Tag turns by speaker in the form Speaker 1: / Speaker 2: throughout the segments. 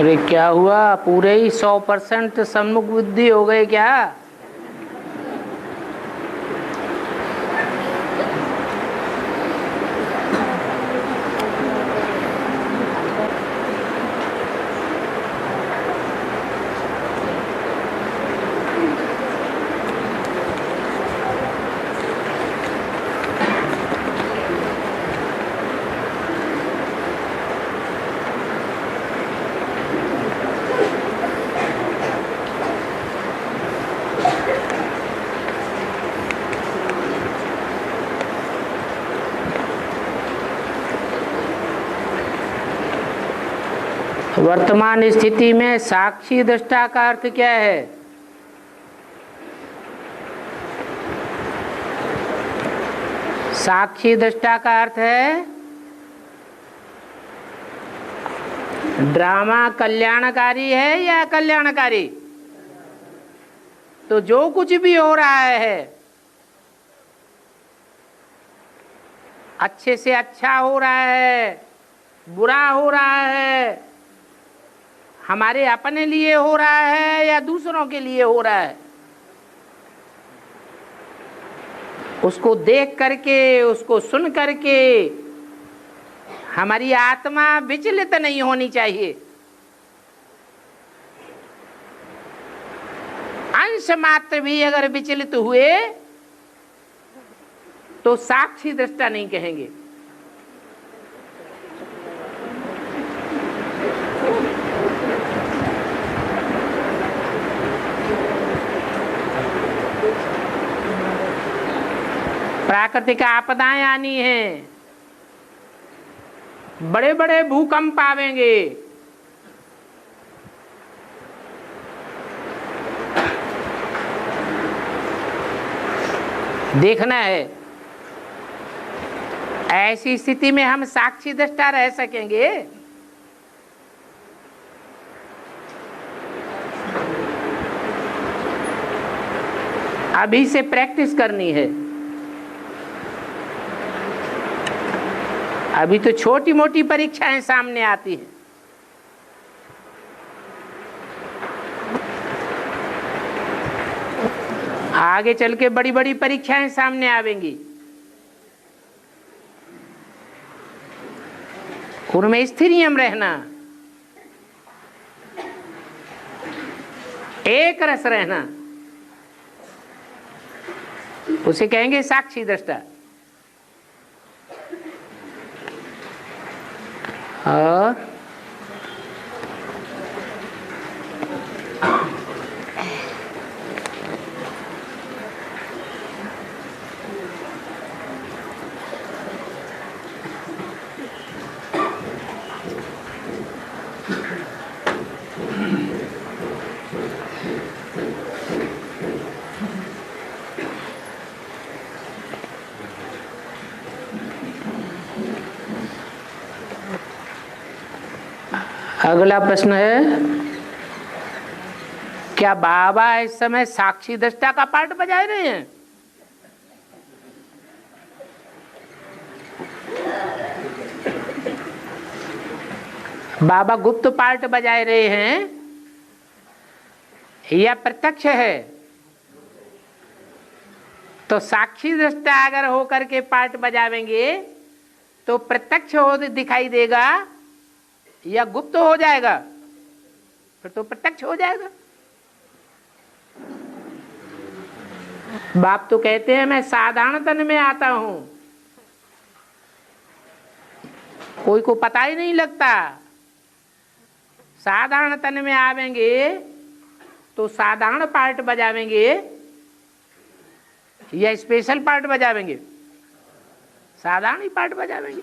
Speaker 1: अरे क्या हुआ, पूरे ही 100% सन्मुख बुद्धि हो गए क्या? वर्तमान स्थिति में साक्षी दृष्टा का अर्थ क्या है? साक्षी दृष्टा का अर्थ है ड्रामा कल्याणकारी है या कल्याणकारी? तो जो कुछ भी हो रहा है अच्छे से अच्छा हो रहा है, बुरा हो रहा है, हमारे अपने लिए हो रहा है या दूसरों के लिए हो रहा है, उसको देख करके, उसको सुन करके हमारी आत्मा विचलित नहीं होनी चाहिए। अंश मात्र भी अगर विचलित हुए तो साक्षी दृष्टा नहीं कहेंगे। प्राकृतिक आपदाएं आनी हैं, बड़े बड़े भूकंप आवेंगे, देखना है। ऐसी स्थिति में हम साक्षी दृष्टा रह सकेंगे? अभी से प्रैक्टिस करनी है। अभी तो छोटी मोटी परीक्षाएं सामने आती हैं। आगे चल के बड़ी बड़ी परीक्षाएं सामने आवेंगी, उनमें स्थिरियम रहना, एक रस रहना, उसे कहेंगे साक्षी दृष्टा। और अगला प्रश्न है, क्या बाबा इस समय साक्षी दृष्टा का पार्ट बजा रहे हैं? बाबा गुप्त पार्ट बजा रहे हैं या प्रत्यक्ष है? तो साक्षी दृष्टा अगर होकर के पार्ट बजावेंगे तो प्रत्यक्ष हो दिखाई देगा या गुप्त हो जाएगा? फिर तो प्रत्यक्ष हो जाएगा। बाप तो कहते हैं मैं साधारण तन में आता हूं, कोई को पता ही नहीं लगता। साधारण तन में आवेंगे तो साधारण पार्ट बजावेंगे या स्पेशल पार्ट बजावेंगे? साधारण ही पार्ट बजावेंगे।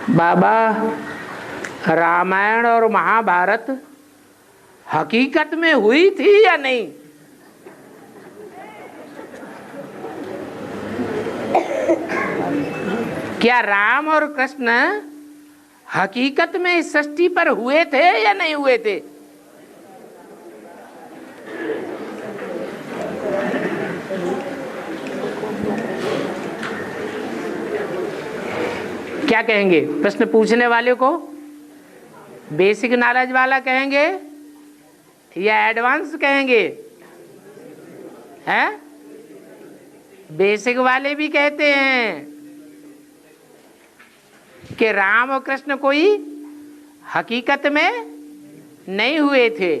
Speaker 1: बाबा, रामायण और महाभारत हकीकत में हुई थी या नहीं? क्या राम और कृष्ण हकीकत में इस सृष्टि पर हुए थे या नहीं हुए थे? क्या कहेंगे? प्रश्न पूछने वाले को बेसिक नॉलेज वाला कहेंगे या एडवांस कहेंगे? हैं? बेसिक वाले भी कहते हैं कि राम और कृष्ण कोई हकीकत में नहीं हुए थे।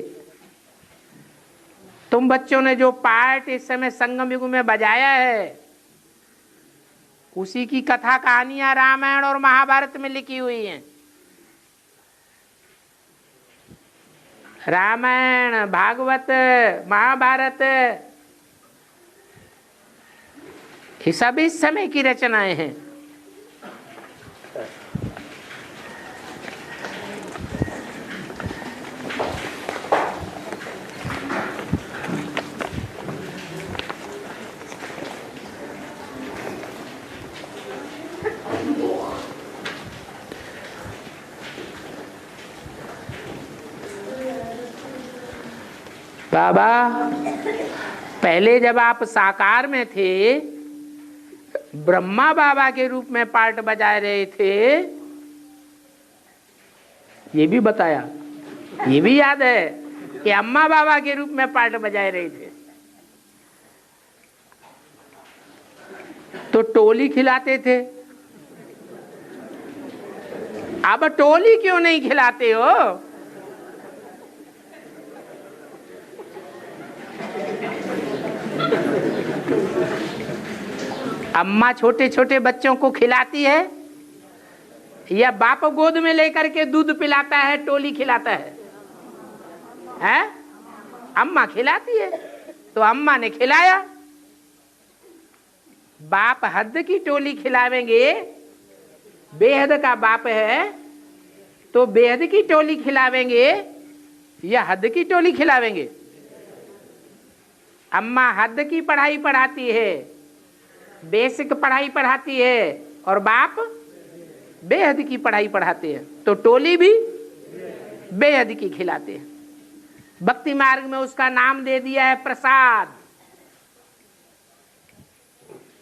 Speaker 1: तुम बच्चों ने जो पाठ इस समय संगम युग में बजाया है, उसी की कथा कहानियां रामायण और महाभारत में लिखी हुई हैं। रामायण, भागवत, महाभारत, ये सब इस समय की रचनाएं हैं। बाबा, पहले जब आप साकार में थे, ब्रह्मा बाबा के रूप में पार्ट बजा रहे थे, ये भी बताया, ये भी याद है कि अम्मा बाबा के रूप में पार्ट बजा रहे थे। तो टोली खिलाते थे, अब टोली क्यों नहीं खिलाते हो? अम्मा छोटे छोटे बच्चों को खिलाती है या बाप गोद में लेकर के दूध पिलाता है, टोली खिलाता है? हैं? अम्मा खिलाती है, तो अम्मा ने खिलाया। बाप हद की टोली खिलावेंगे, बेहद का बाप है तो बेहद की टोली खिलावेंगे या हद की टोली खिलावेंगे? अम्मा हद की पढ़ाई पढ़ाती है, बेसिक पढ़ाई पढ़ाती है, और बाप बेहद की पढ़ाई पढ़ाते हैं, तो टोली भी बेहद की खिलाते हैं। भक्ति मार्ग में उसका नाम दे दिया है प्रसाद।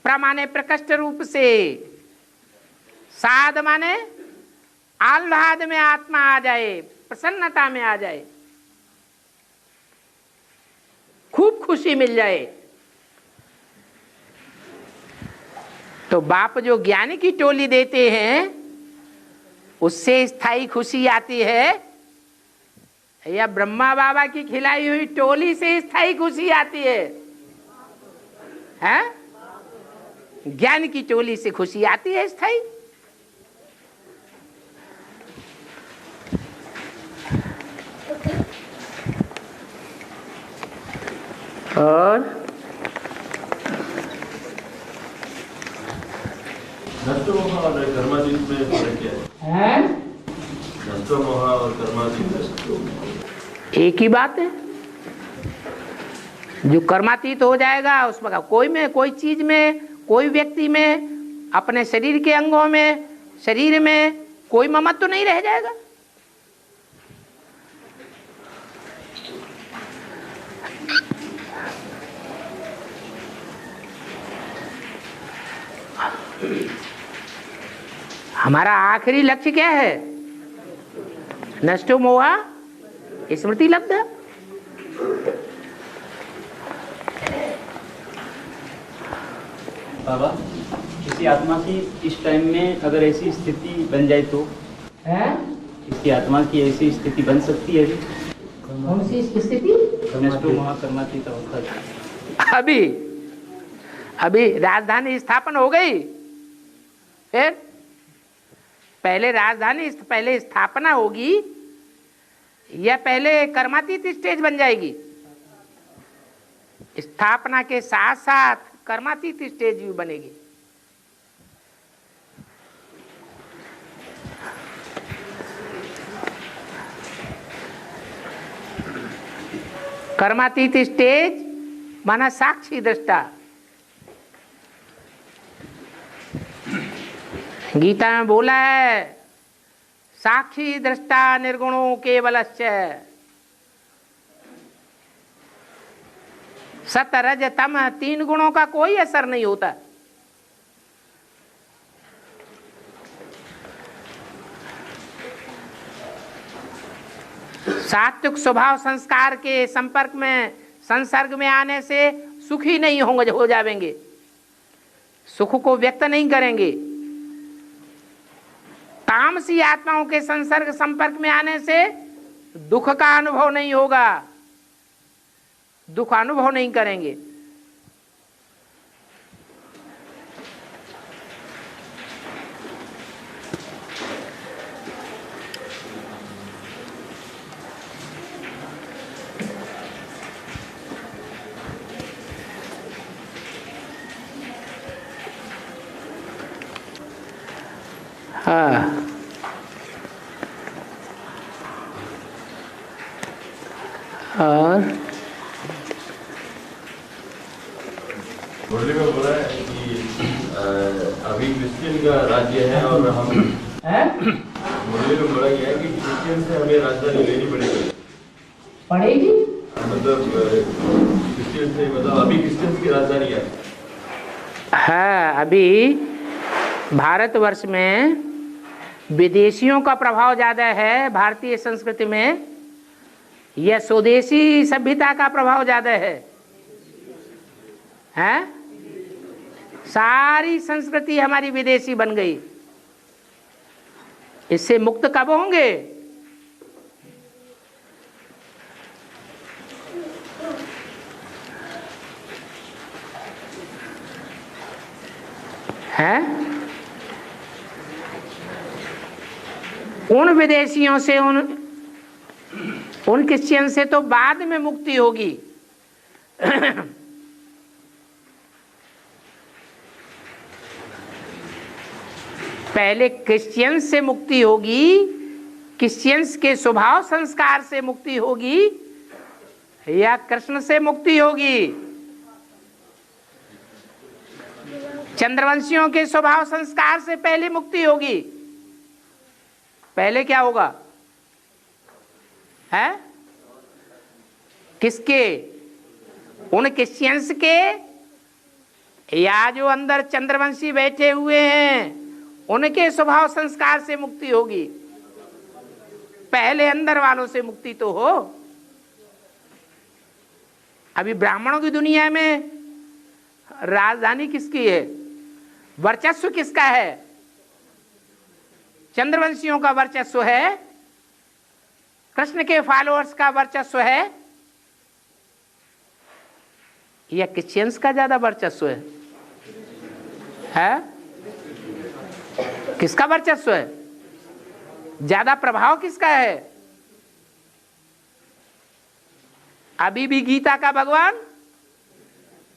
Speaker 1: प्र माने प्रकृष्ट रूप से, साध माने आह्लाद में आत्मा आ जाए, प्रसन्नता में आ जाए, खूब खुशी मिल जाए। तो बाप जो ज्ञान की टोली देते हैं, उससे स्थायी खुशी आती है या ब्रह्मा बाबा की खिलाई हुई टोली से स्थायी खुशी आती है? हैं? ज्ञान की टोली से खुशी आती है स्थायी। और
Speaker 2: नष्टमोह और कर्मातीत में फर्क क्या है? नष्टमोह और कर्मातीत
Speaker 1: एक ही बात है। जो कर्मातीत हो जाएगा उसमें कोई चीज में, कोई व्यक्ति में, अपने शरीर के अंगों में, शरीर में कोई ममत्व तो नहीं रह जाएगा। हमारा आखिरी लक्ष्य क्या है? नष्टो मोहा स्मृति लब्ध।
Speaker 3: बाबा, किसी आत्मा की इस टाइम में अगर ऐसी स्थिति बन जाए तो किसी आत्मा की ऐसी स्थिति बन सकती है?
Speaker 1: कौन सी स्थिति?
Speaker 3: नष्टो मोहा कर्मातीत अवस्था।
Speaker 1: अभी राजधानी स्थापन हो गई, फिर पहले स्थापना होगी या पहले कर्मातीत स्टेज बन जाएगी? स्थापना के साथ साथ कर्मातीत स्टेज भी बनेगी। कर्मातीत स्टेज माना साक्षी दृष्टा। गीता में बोला है साक्षी दृष्टा निर्गुणो केवलश्च सत रज तम, 3 गुणों का कोई असर नहीं होता। सात्विक स्वभाव संस्कार के संपर्क में संसर्ग में आने से सुखी नहीं होंगे, हो जाएंगे, सुख को व्यक्त नहीं करेंगे। तामसी आत्माओं के संसर्ग संपर्क में आने से दुख का अनुभव नहीं होगा, दुख अनुभव नहीं करेंगे। हाँ, और
Speaker 2: मुरली में बोला है कि अभी क्रिश्चियन का राज्य है और हम मुरली में बोला गया है कि क्रिश्चियन से हमें राजधानी लेनी पड़ेगी। मतलब क्रिश्चियन से, मतलब अभी क्रिश्चियन की राजधानी
Speaker 1: है। अभी भारतवर्ष में विदेशियों का प्रभाव ज्यादा है भारतीय संस्कृति में, यह स्वदेशी सभ्यता का प्रभाव ज्यादा है। हैं? सारी संस्कृति हमारी विदेशी बन गई। इससे मुक्त कब होंगे? हैं? उन विदेशियों से, उन क्रिश्चियन से तो बाद में मुक्ति होगी। पहले क्रिश्चियन से मुक्ति होगी, क्रिश्चियंस के स्वभाव संस्कार से मुक्ति होगी या कृष्ण से मुक्ति होगी? चंद्रवंशियों के स्वभाव संस्कार से पहले मुक्ति होगी। पहले क्या होगा? है किसके? उन क्रिश्चियंस के, या जो अंदर चंद्रवंशी बैठे हुए हैं उनके स्वभाव संस्कार से मुक्ति होगी। पहले अंदर वालों से मुक्ति तो हो। अभी ब्राह्मणों की दुनिया में राजधानी किसकी है? वर्चस्व किसका है? चंद्रवंशियों का वर्चस्व है, कृष्ण के फॉलोअर्स का वर्चस्व है, या क्रिश्चियंस का ज्यादा वर्चस्व है? किसका वर्चस्व है? ज्यादा प्रभाव किसका है? अभी भी गीता का भगवान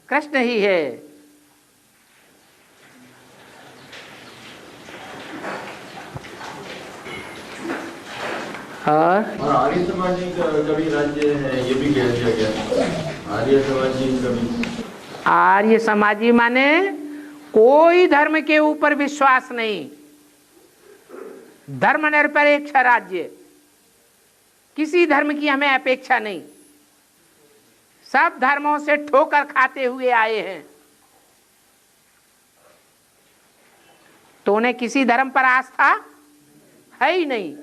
Speaker 1: कृष्ण ही है।
Speaker 2: और आर्य समाजी का भी राज्य है, ये भी कह दिया गया। आर्य समाजी का भी,
Speaker 1: आर्य समाजी माने कोई धर्म के ऊपर विश्वास नहीं, धर्मनिरपेक्ष राज्य, किसी धर्म की हमें अपेक्षा नहीं, सब धर्मों से ठोकर खाते हुए आए हैं। तो उन्हें किसी धर्म पर आस्था है ही नहीं।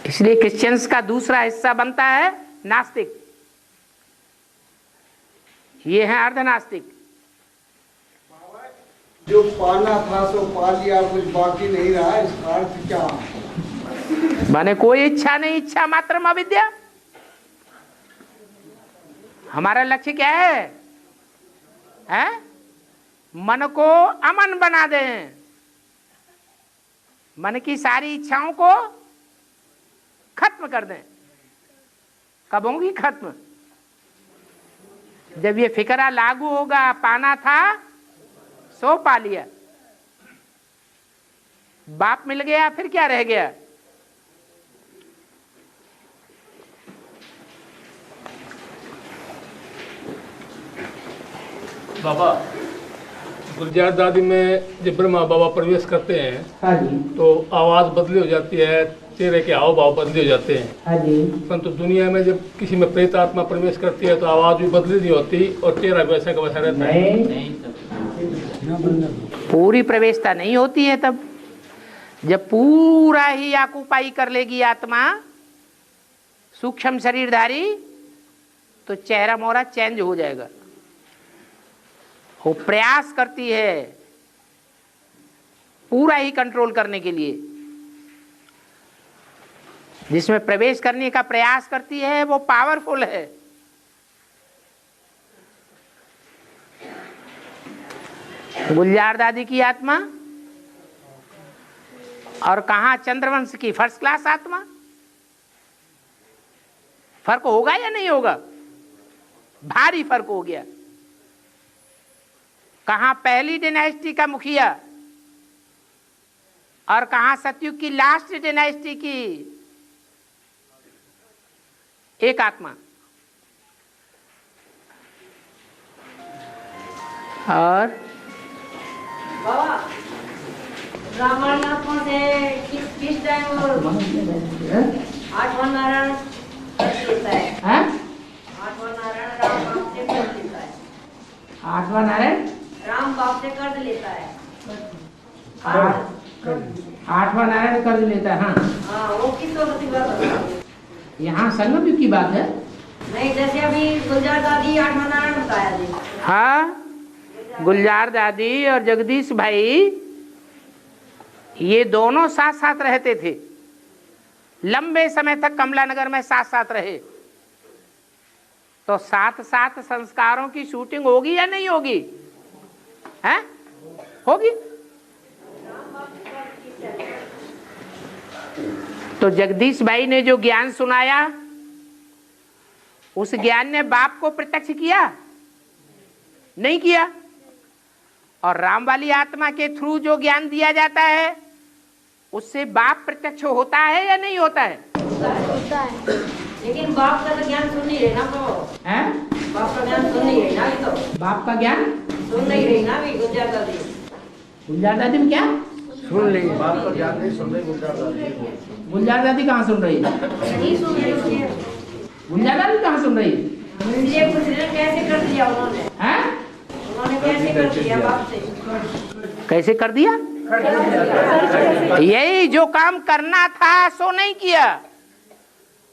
Speaker 1: इसलिए क्रिश्चियंस का दूसरा हिस्सा बनता है नास्तिक। ये है अर्धनास्तिक।
Speaker 4: जो पाना था सो पा लिया, कुछ बाकी नहीं रहा, इसका अर्थ क्या?
Speaker 1: माने कोई इच्छा नहीं, इच्छा मात्र अविद्या। हमारा लक्ष्य क्या है? मन को अमन बना दें, मन की सारी इच्छाओं को खत्म कर दें। कब होंगी खत्म? जब ये फिक्रा लागू होगा, पाना था सो पा लिया, बाप मिल गया, फिर क्या रह गया?
Speaker 5: बाबा गुलजार दादी में जब ब्रह्मा बाबा प्रवेश करते हैं
Speaker 1: हाँ जी,
Speaker 5: तो आवाज़ बदली हो जाती है, चेहरे के हाव भाव बदले हो जाते हैं।
Speaker 1: हाँ जी।
Speaker 5: परंतु दुनिया में जब किसी में प्रेत आत्मा प्रवेश करती है तो आवाज़ भी बदली नहीं होती और चेहरा भी वैसा का वैसा रहता है।
Speaker 1: नहीं, पूरी प्रवेशता नहीं होती है तब। जब पूरा ही आकुपाई कर लेगी आत्मा सूक्ष्म शरीरधारी, तो चेहरा मोहरा चेंज हो जाएगा। वो प्रयास करती है पूरा ही कंट्रोल करने के लिए। जिसमें प्रवेश करने का प्रयास करती है वो पावरफुल है। गुलजार दादी की आत्मा और कहां चंद्रवंश की फर्स्ट क्लास आत्मा, फर्क होगा या नहीं होगा? भारी फर्क हो गया। कहां पहली डायनेस्टी का मुखिया और कहां सतयुग की लास्ट डायनेस्टी की एक आत्मा। और
Speaker 6: बाबा रामायण आत्मा से किस टाइम आठवां नारायण कर लेता है? आठवां नारायण राम बाप से कर लेता है।
Speaker 1: आठवां नारायण
Speaker 6: राम बाप से कर लेता है।
Speaker 1: आठवां नारायण कर लेता है। हाँ
Speaker 6: हाँ, वो किस वक्त की बात है?
Speaker 1: यहाँ संगम युग की बात है।
Speaker 6: नहीं, जैसे अभी गुलजार दादी आठवां नारायण बताया जी।
Speaker 1: हाँ, गुलजार दादी और जगदीश भाई ये दोनों साथ साथ रहते थे। लंबे समय तक कमलानगर में साथ साथ रहे। तो साथ साथ संस्कारों की शूटिंग होगी या नहीं होगी? हैं? होगी। तो जगदीश भाई ने जो ज्ञान सुनाया, उस ज्ञान ने बाप को प्रत्यक्ष किया? नहीं किया। और राम वाली आत्मा के थ्रू जो ज्ञान दिया जाता है, उससे बाप प्रत्यक्ष होता है या नहीं होता है?
Speaker 6: होता है। लेकिन बाप का तो ज्ञान सुन नहीं रहे ना। तो
Speaker 1: हैं?
Speaker 6: बाप का ज्ञान सुन नहीं रहे ना अभी। तो
Speaker 1: बाप का ज्ञान
Speaker 6: सुन नहीं रही ना अभी गुलजार दादी।
Speaker 1: गुलजार दादी में क्या
Speaker 4: सुन ली, बाप का ज्ञान नहीं सुन रही गुलजार दादी।
Speaker 1: गुलजार दादी कहाँ सुन रही है?
Speaker 6: नहीं सुन रही है।
Speaker 1: गुलजार दादी कहाँ सुन रही है?
Speaker 6: इसलिए पूछ रहे कैसे कर दिया उन्होंने?
Speaker 1: हैं?
Speaker 6: उन्होंने कैसे कर दिया बाप से?
Speaker 1: कैसे कर दिया? यही जो काम करना था सो नहीं किया।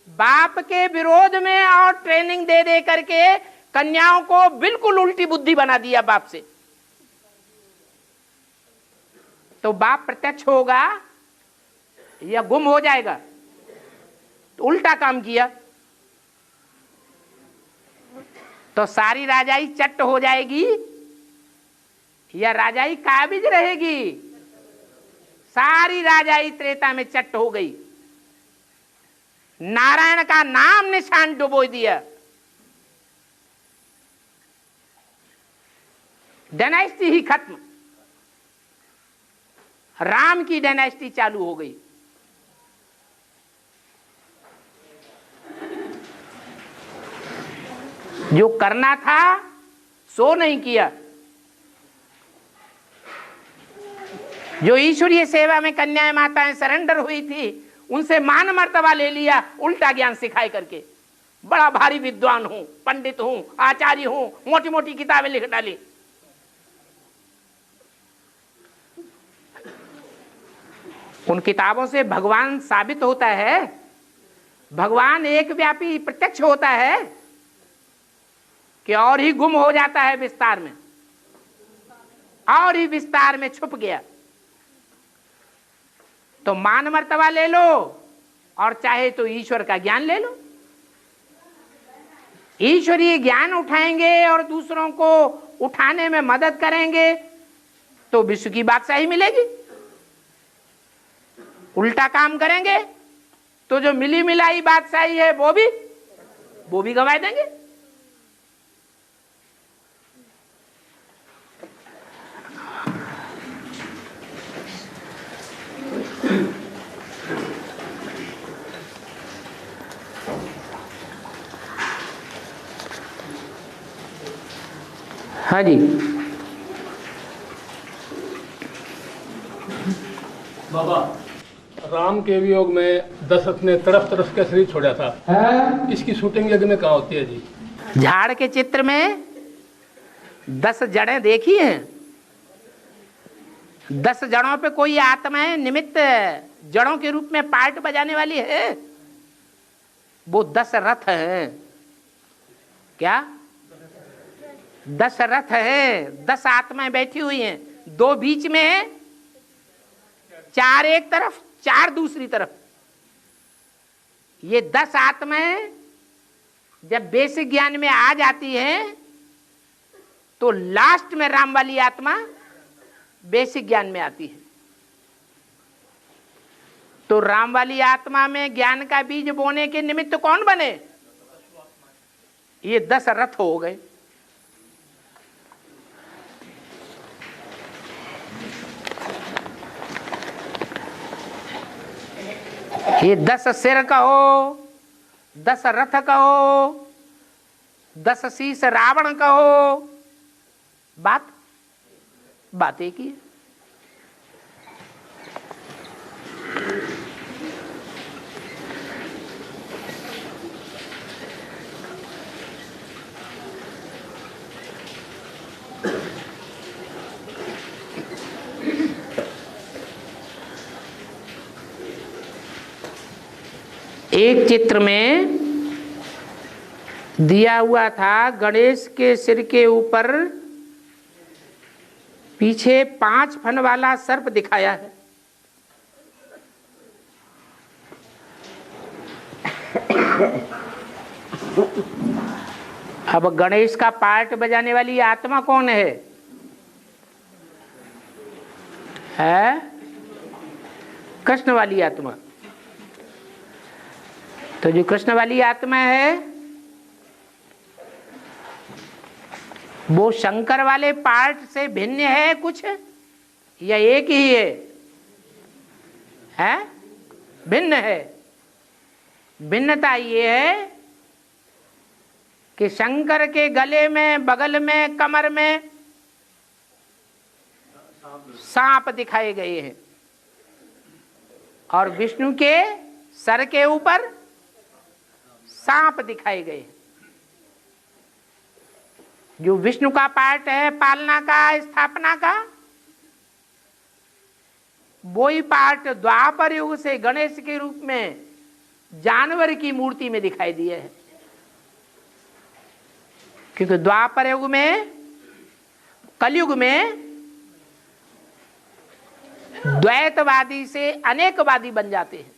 Speaker 1: बाप के विरोध में और ट्रेनिंग दे दे करके कन्याओं को बिल्कुल उल्टी बुद्धि बना दिया बाप से। तो बाप प्रत्यक्ष होगा या गुम हो जाएगा? तो उल्टा काम किया तो सारी राजाई चट्ट हो जाएगी या राजाई काबिज रहेगी? सारी राजाई त्रेता में चट्ट हो गई। नारायण का नाम निशान डुबो दिया। डायनेस्टी ही खत्म। राम की डायनेस्टी चालू हो गई। जो करना था सो नहीं किया। जो ईश्वरीय सेवा में कन्याएं माताएं सरेंडर हुई थी, उनसे मान मर्तबा ले लिया उल्टा ज्ञान सिखाए करके। बड़ा भारी विद्वान हूं, पंडित हूं, आचार्य हूं, मोटी मोटी किताबें लिख डाली। उन किताबों से भगवान साबित होता है? भगवान एक व्यापी प्रत्यक्ष होता है कि और ही गुम हो जाता है विस्तार में, और ही विस्तार में छुप गया। तो मान मर्तबा ले लो और चाहे तो ईश्वर का ज्ञान ले लो। ईश्वरीय ज्ञान उठाएंगे और दूसरों को उठाने में मदद करेंगे तो विश्व की बादशाही मिलेगी। उल्टा काम करेंगे तो जो मिली मिलाई बादशाही है वो भी गंवा देंगे। हाँ जी।
Speaker 5: बाबा, राम के वियोग में दशरथ ने तड़प तड़प के शरीर छोड़ा था। इसकी शूटिंग यज्ञ में कहाँ होती है जी?
Speaker 1: झाड़ के चित्र में 10 जड़ें देखी हैं। 10 जड़ों पे कोई आत्माएं निमित्त जड़ों के रूप में पार्ट बजाने वाली है। वो 10 रथ हैं। क्या 10 रथ है? 10 आत्माएं बैठी हुई हैं, 2 बीच में है, 4 एक तरफ, 4 दूसरी तरफ। ये 10 आत्माएं जब बेसिक ज्ञान में आ जाती हैं तो लास्ट में राम वाली आत्मा बेसिक ज्ञान में आती है। तो राम वाली आत्मा में ज्ञान का बीज बोने के निमित्त कौन बने? ये 10 रथ हो गए। ये 10 सिर कहो, 10 रथ कहो, 10 शीश रावण कहो, बात एक ही है। एक चित्र में दिया हुआ था, गणेश के सिर के ऊपर पीछे 5 फन वाला सर्प दिखाया है। अब गणेश का पार्ट बजाने वाली आत्मा कौन है? कृष्ण वाली आत्मा। तो जो कृष्ण वाली आत्मा है वो शंकर वाले पार्ट से भिन्न है कुछ, या एक ही है? भिन्न है। भिन्नता ये है कि शंकर के गले में, बगल में, कमर में सांप दिखाए गए हैं और विष्णु के सर के ऊपर सांप दिखाए गए। जो विष्णु का पार्ट है पालना का, स्थापना का, वही पार्ट द्वापर युग से गणेश के रूप में जानवर की मूर्ति में दिखाई दिया है। क्योंकि द्वापर युग में, कलयुग में द्वैतवादी से अनेकवादी बन जाते हैं।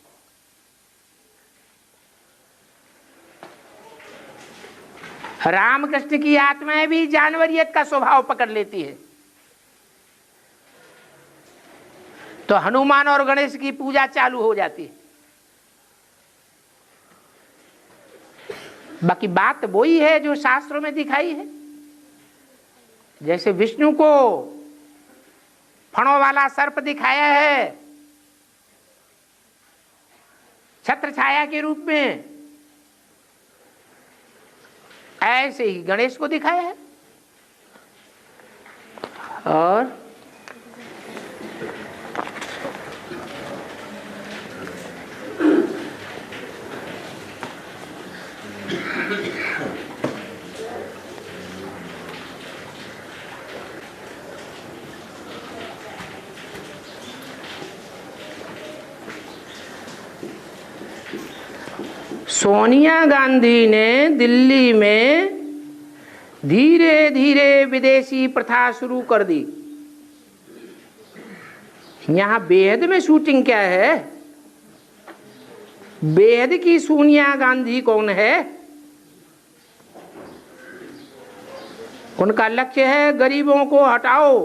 Speaker 1: रामकृष्ण की आत्माएं भी जानवरियत का स्वभाव पकड़ लेती है। तो हनुमान और गणेश की पूजा चालू हो जाती है। बाकी बात वही है जो शास्त्रों में दिखाई है। जैसे विष्णु को फणों वाला सर्प दिखाया है छत्र छाया के रूप में, ऐसे ही गणेश को दिखाया है। और सोनिया गांधी ने दिल्ली में धीरे धीरे विदेशी प्रथा शुरू कर दी। यहां बेहद में शूटिंग क्या है? बेहद की सोनिया गांधी कौन है? उनका लक्ष्य है गरीबों को हटाओ,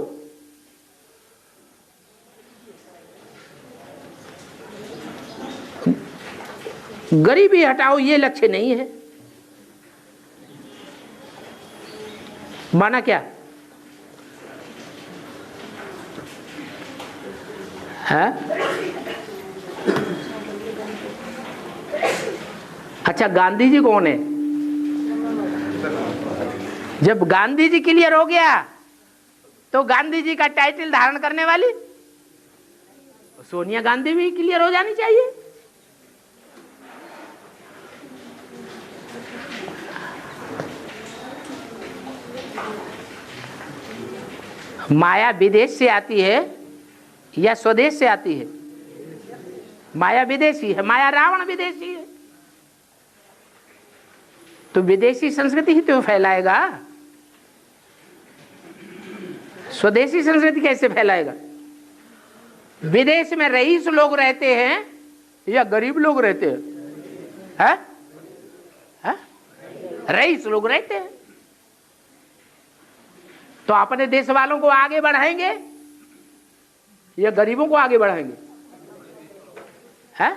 Speaker 1: गरीबी हटाओ, ये लक्ष्य नहीं है। माना क्या है? अच्छा, गांधी जी कौन है? जब गांधी जी क्लियर हो गया तो गांधी जी का टाइटल धारण करने वाली सोनिया गांधी भी क्लियर हो जानी चाहिए। माया विदेश से आती है या स्वदेश से आती है? माया विदेशी है, माया रावण विदेशी है। तो विदेशी संस्कृति ही तो फैलाएगा, स्वदेशी संस्कृति कैसे फैलाएगा? विदेश में रईस लोग रहते हैं या गरीब लोग रहते हैं? रईस लोग रहते हैं। तो अपने देश वालों को आगे बढ़ाएंगे या गरीबों को आगे बढ़ाएंगे? है?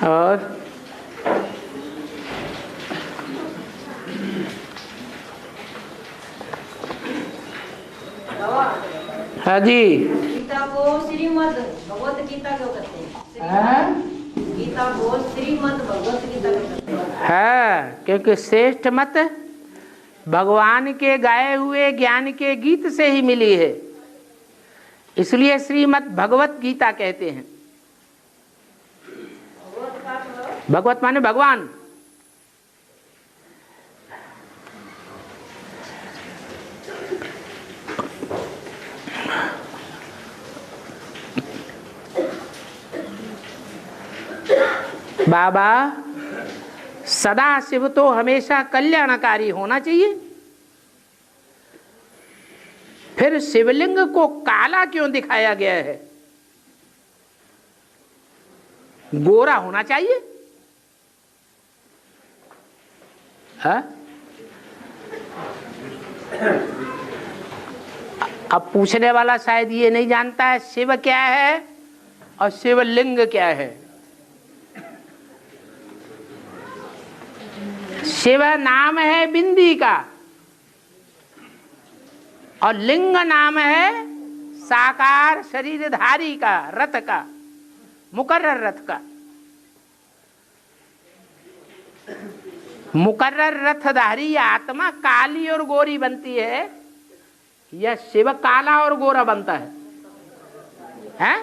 Speaker 1: और हाँ जी,
Speaker 6: गीता को श्रीमद् भगवत गीता क्यों कहते हैं? गीता को श्रीमद् भगवत गीता क्यों कहते हैं?
Speaker 1: है क्योंकि श्रेष्ठ मत भगवान के गाए हुए ज्ञान के गीत से ही मिली है, इसलिए श्रीमद् भगवत गीता कहते हैं। भगवत माने भगवान। बाबा सदा शिव तो हमेशा कल्याणकारी होना चाहिए। फिर शिवलिंग को काला क्यों दिखाया गया है? गोरा होना चाहिए। हाँ? अब पूछने वाला शायद ये नहीं जानता है शिव क्या है और शिवलिंग क्या है। शिव नाम है बिंदी का और लिंग नाम है साकार शरीरधारी का, रथ का, मुकर्रर रथ का। मुकर्रर रथधारी आत्मा काली और गोरी बनती है या शिव काला और गोरा बनता है? हैं?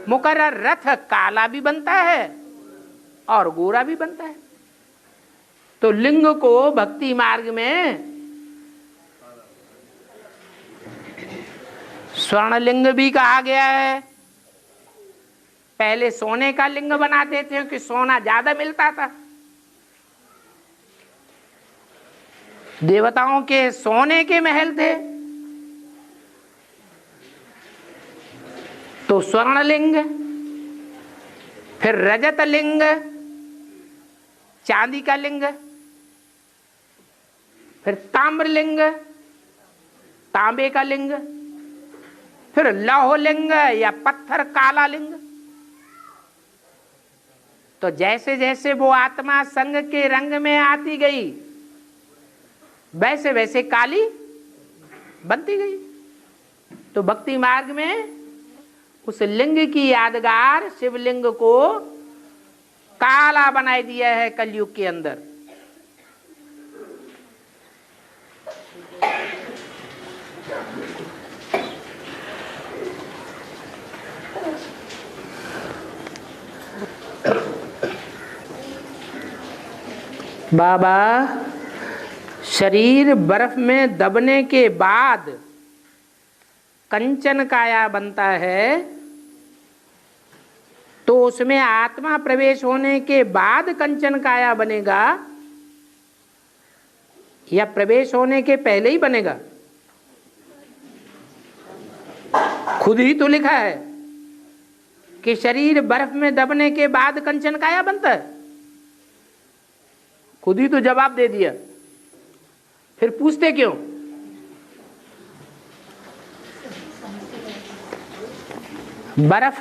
Speaker 1: मुकर्रर रथ काला भी बनता है और गोरा भी बनता है। तो लिंग को भक्ति मार्ग में स्वर्ण लिंग भी कहा गया है। पहले सोने का लिंग बनाते थे कि सोना ज्यादा मिलता था। देवताओं के सोने के महल थे तो स्वर्ण लिंग, फिर रजत लिंग, चांदी का लिंग, फिर ताम्र लिंग, तांबे का लिंग, फिर लौह लिंग या पत्थर काला लिंग। तो जैसे जैसे वो आत्मा संग के रंग में आती गई वैसे वैसे काली बनती गई। तो भक्ति मार्ग में उस लिंग की यादगार शिवलिंग को काला बनाई दिया है कलयुग के अंदर। बाबा शरीर बर्फ में दबने के बाद कंचन काया बनता है, तो उसमें आत्मा प्रवेश होने के बाद कंचन काया बनेगा या प्रवेश होने के पहले ही बनेगा? खुद ही तो लिखा है कि शरीर बर्फ में दबने के बाद कंचन काया बनता है। खुद ही तो जवाब दे दिया, फिर पूछते क्यों? बर्फ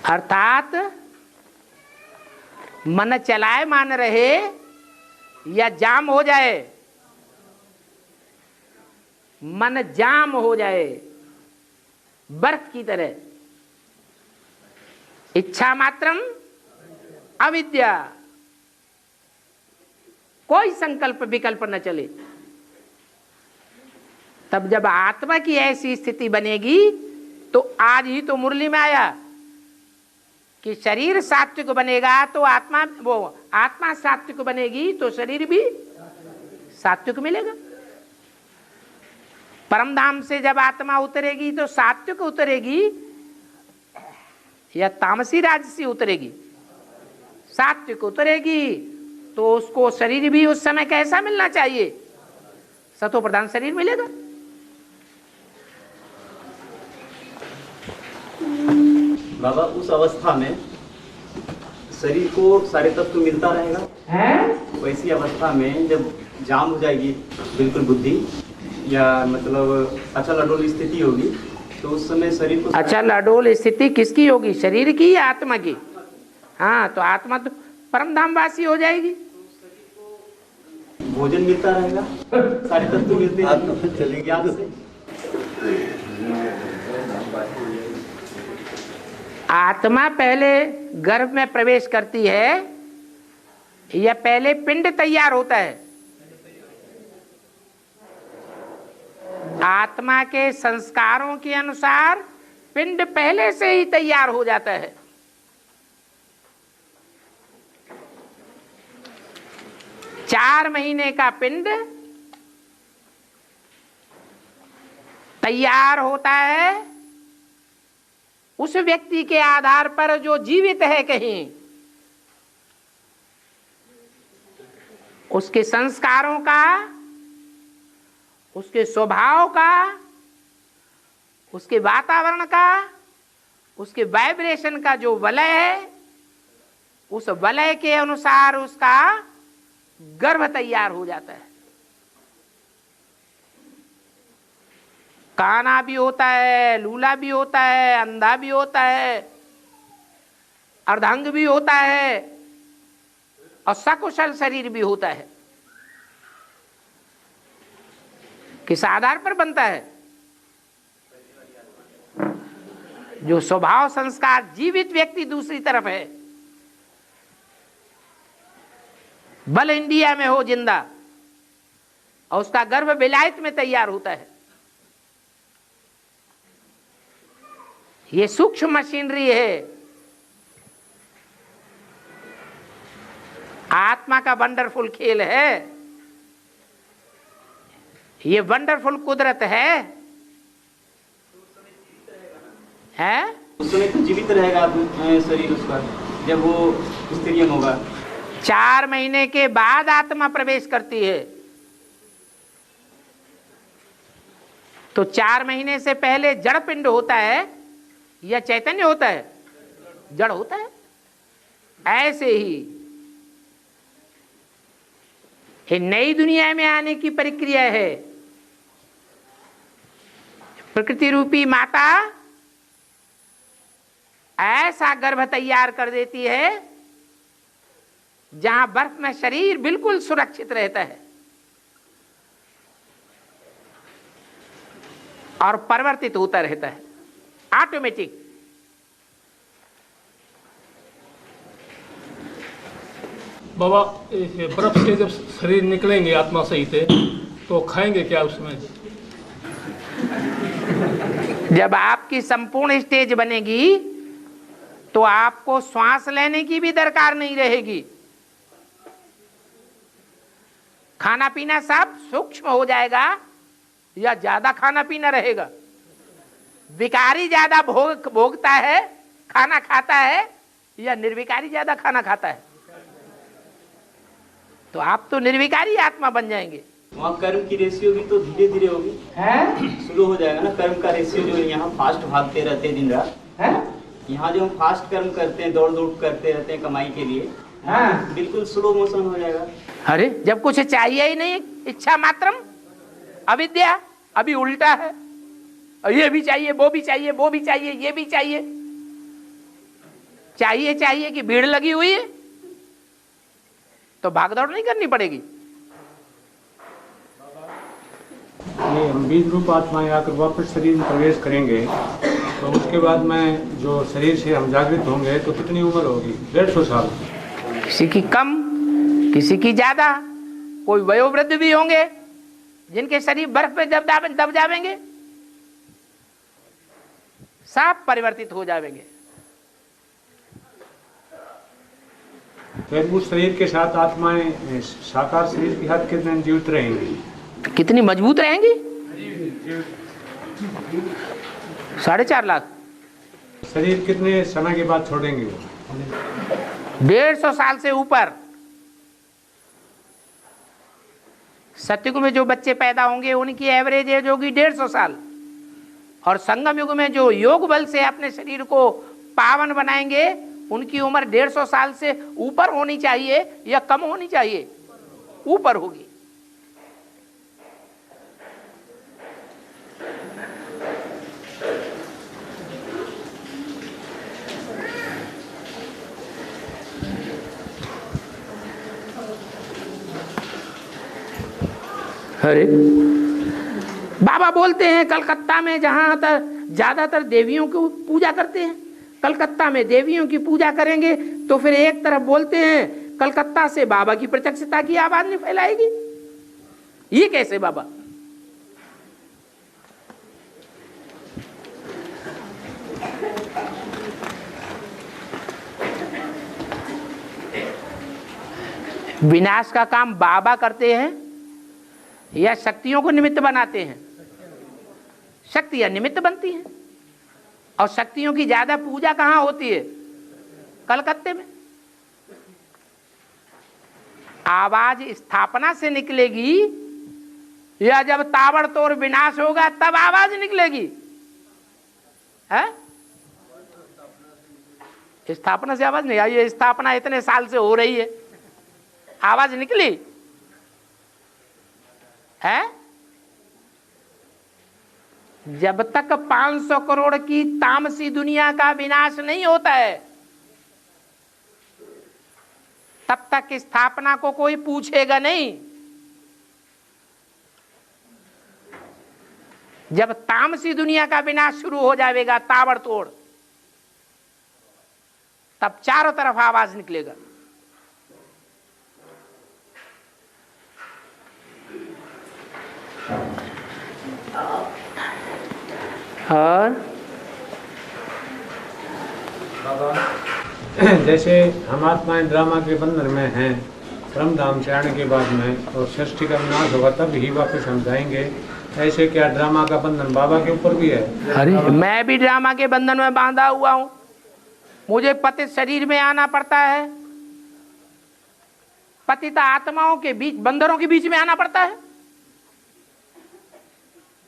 Speaker 1: अर्थात मन चलाए मान रहे या जाम हो जाए। मन जाम हो जाए बर्फ की तरह, इच्छा मात्रम अविद्या, कोई संकल्प विकल्प न चले। तब जब आत्मा की ऐसी स्थिति बनेगी तो आज ही तो मुरली में आया कि शरीर सात्विक बनेगा तो आत्मा सात्विक बनेगी तो शरीर भी सात्विक मिलेगा। परमधाम से जब आत्मा उतरेगी तो सात्विक उतरेगी या तामसी राजसी उतरेगी? सात्विक उतरेगी तो उसको शरीर भी उस समय कैसा मिलना चाहिए? सतो प्रधान शरीर मिलेगा।
Speaker 3: बाबा उस अवस्था में शरीर को सारे तत्व मिलता रहेगा है? वैसी अवस्था में जब जाम हो जाएगी बिल्कुल बुद्धि, या मतलब अचल अडोल स्थिति होगी, तो उस समय शरीर को
Speaker 1: अचल अडोल स्थिति किसकी होगी? शरीर की या आत्मा की? हाँ, तो आत्मा तो परमधाम वासी हो जाएगी।
Speaker 3: भोजन मिलता रहेगा, सारे तत्व मिलते हैं, चले ज्ञान से।
Speaker 1: आत्मा पहले गर्भ में प्रवेश करती है या पहले पिंड तैयार होता है? आत्मा के संस्कारों के अनुसार पिंड पहले से ही तैयार हो जाता है। चार महीने का पिंड तैयार होता है उस व्यक्ति के आधार पर जो जीवित है कहीं, उसके संस्कारों का, उसके स्वभाव का, उसके वातावरण का, उसके वाइब्रेशन का जो वलय है, उस वलय के अनुसार उसका गर्भ तैयार हो जाता है। काना भी होता है, लूला भी होता है, अंधा भी होता है, अर्धांग भी होता है और सकुशल शरीर भी होता है। किस आधार पर बनता है? जो स्वभाव संस्कार जीवित व्यक्ति दूसरी तरफ है, बल इंडिया में हो जिंदा, और उसका गर्भ विलायत में तैयार होता है। ये सूक्ष्म मशीनरी है। आत्मा का वंडरफुल खेल है, ये वंडरफुल कुदरत है।
Speaker 3: उस समय जीवित रहेगा शरीर उसका, जब वो स्त्रीयम होगा।
Speaker 1: 4 महीने के बाद आत्मा प्रवेश करती है, तो 4 महीने से पहले जड़ पिंड होता है या चैतन्य होता है? जड़ होता है। ऐसे ही ये नई दुनिया में आने की प्रक्रिया है। प्रकृति रूपी माता ऐसा गर्भ तैयार कर देती है जहां बर्फ में शरीर बिल्कुल सुरक्षित रहता है और परिवर्तित होता रहता है ऑटोमेटिक।
Speaker 5: बाबा, बर्फ से जब शरीर निकलेंगे आत्मा सहित, तो खाएंगे क्या उसमें?
Speaker 1: जब आपकी संपूर्ण स्टेज बनेगी तो आपको श्वास लेने की भी दरकार नहीं रहेगी। खाना पीना सब सूक्ष्म हो जाएगा या ज्यादा खाना पीना रहेगा? विकारी ज्यादा भोगता है, खाना खाता है, या निर्विकारी ज्यादा खाना खाता है? तो आप तो निर्विकारी आत्मा बन जाएंगे।
Speaker 3: वहाँ कर्म की रेशियो भी तो धीरे धीरे होगी, स्लो हो जाएगा ना। कर्म का रेशियो जो यहाँ फास्ट भागते रहते हैं दिन रात, यहाँ जो हम फास्ट कर्म करते हैं, दौड़ दौड़ करते रहते हैं कमाई के लिए, बिल्कुल स्लो मोशन हो जाएगा।
Speaker 1: अरे जब कुछ चाहिए ही नहीं, इच्छा मात्रम अविद्या, अभी उल्टा है। ये भी चाहिए, वो भी चाहिए, वो भी चाहिए, ये भी चाहिए, चाहिए चाहिए कि भीड़ लगी हुई है, तो भागदौड़ नहीं करनी पड़ेगी।
Speaker 7: ये हम बीज रूप आत्माएं आकर वापस शरीर में प्रवेश करेंगे, तो उसके बाद में जो शरीर से हम जागृत होंगे तो कितनी उम्र होगी? 150 साल।
Speaker 1: किसी की कम, किसी की ज्यादा। कोई वयोवृद्ध भी होंगे जिनके शरीर बर्फ पे दब जाएंगे, सब परिवर्तित हो जाएंगे।
Speaker 7: फिर उस शरीर के साथ आत्माएं साकार शरीर के साथ कितने जीवित रहेंगी?
Speaker 1: कितनी मजबूत रहेंगी? 4.5 लाख।
Speaker 7: शरीर कितने समय के बाद छोड़ेंगे?
Speaker 1: 150 साल से ऊपर। सतयुग में जो बच्चे पैदा होंगे उनकी एवरेज एज होगी 150 साल, और संगम युग में जो योग बल से अपने शरीर को पावन बनाएंगे उनकी उम्र 150 साल से ऊपर होनी चाहिए या कम होनी चाहिए? ऊपर होगी। अरे बाबा बोलते हैं कलकत्ता में जहां ज्यादातर देवियों की पूजा करते हैं, कलकत्ता में देवियों की पूजा करेंगे तो फिर एक तरफ बोलते हैं कलकत्ता से बाबा की प्रत्यक्षता की आवाज नहीं फैलाएगी। ये कैसे बाबा? विनाश का काम बाबा करते हैं या शक्तियों को निमित्त बनाते हैं? शक्तियां निमित्त बनती हैं, और शक्तियों की ज्यादा पूजा कहां होती है? कलकत्ते में। आवाज स्थापना से निकलेगी या जब ताबड़तोड़ विनाश होगा तब आवाज निकलेगी? है? स्थापना से आवाज नहीं आई। ये स्थापना इतने साल से हो रही है, आवाज निकली है? जब तक 500 करोड़ की तामसी दुनिया का विनाश नहीं होता है तब तक स्थापना को कोई पूछेगा नहीं। जब तामसी दुनिया का विनाश शुरू हो जाएगा ताबड़तोड़, तब चारों तरफ आवाज निकलेगा। और
Speaker 7: जैसे हम आत्माएं ड्रामा के बंधन में हैं, परम धाम से आने के बाद में, और सृष्टि का विनाश होगा तब ही वापस हम जाएंगे, ऐसे क्या ड्रामा का बंधन बाबा के ऊपर भी है?
Speaker 1: अरे मैं भी ड्रामा के बंधन में बांधा हुआ हूं। मुझे पतित शरीर में आना पड़ता है, पतित आत्माओं के बीच, बंदरों के बीच में आना पड़ता है,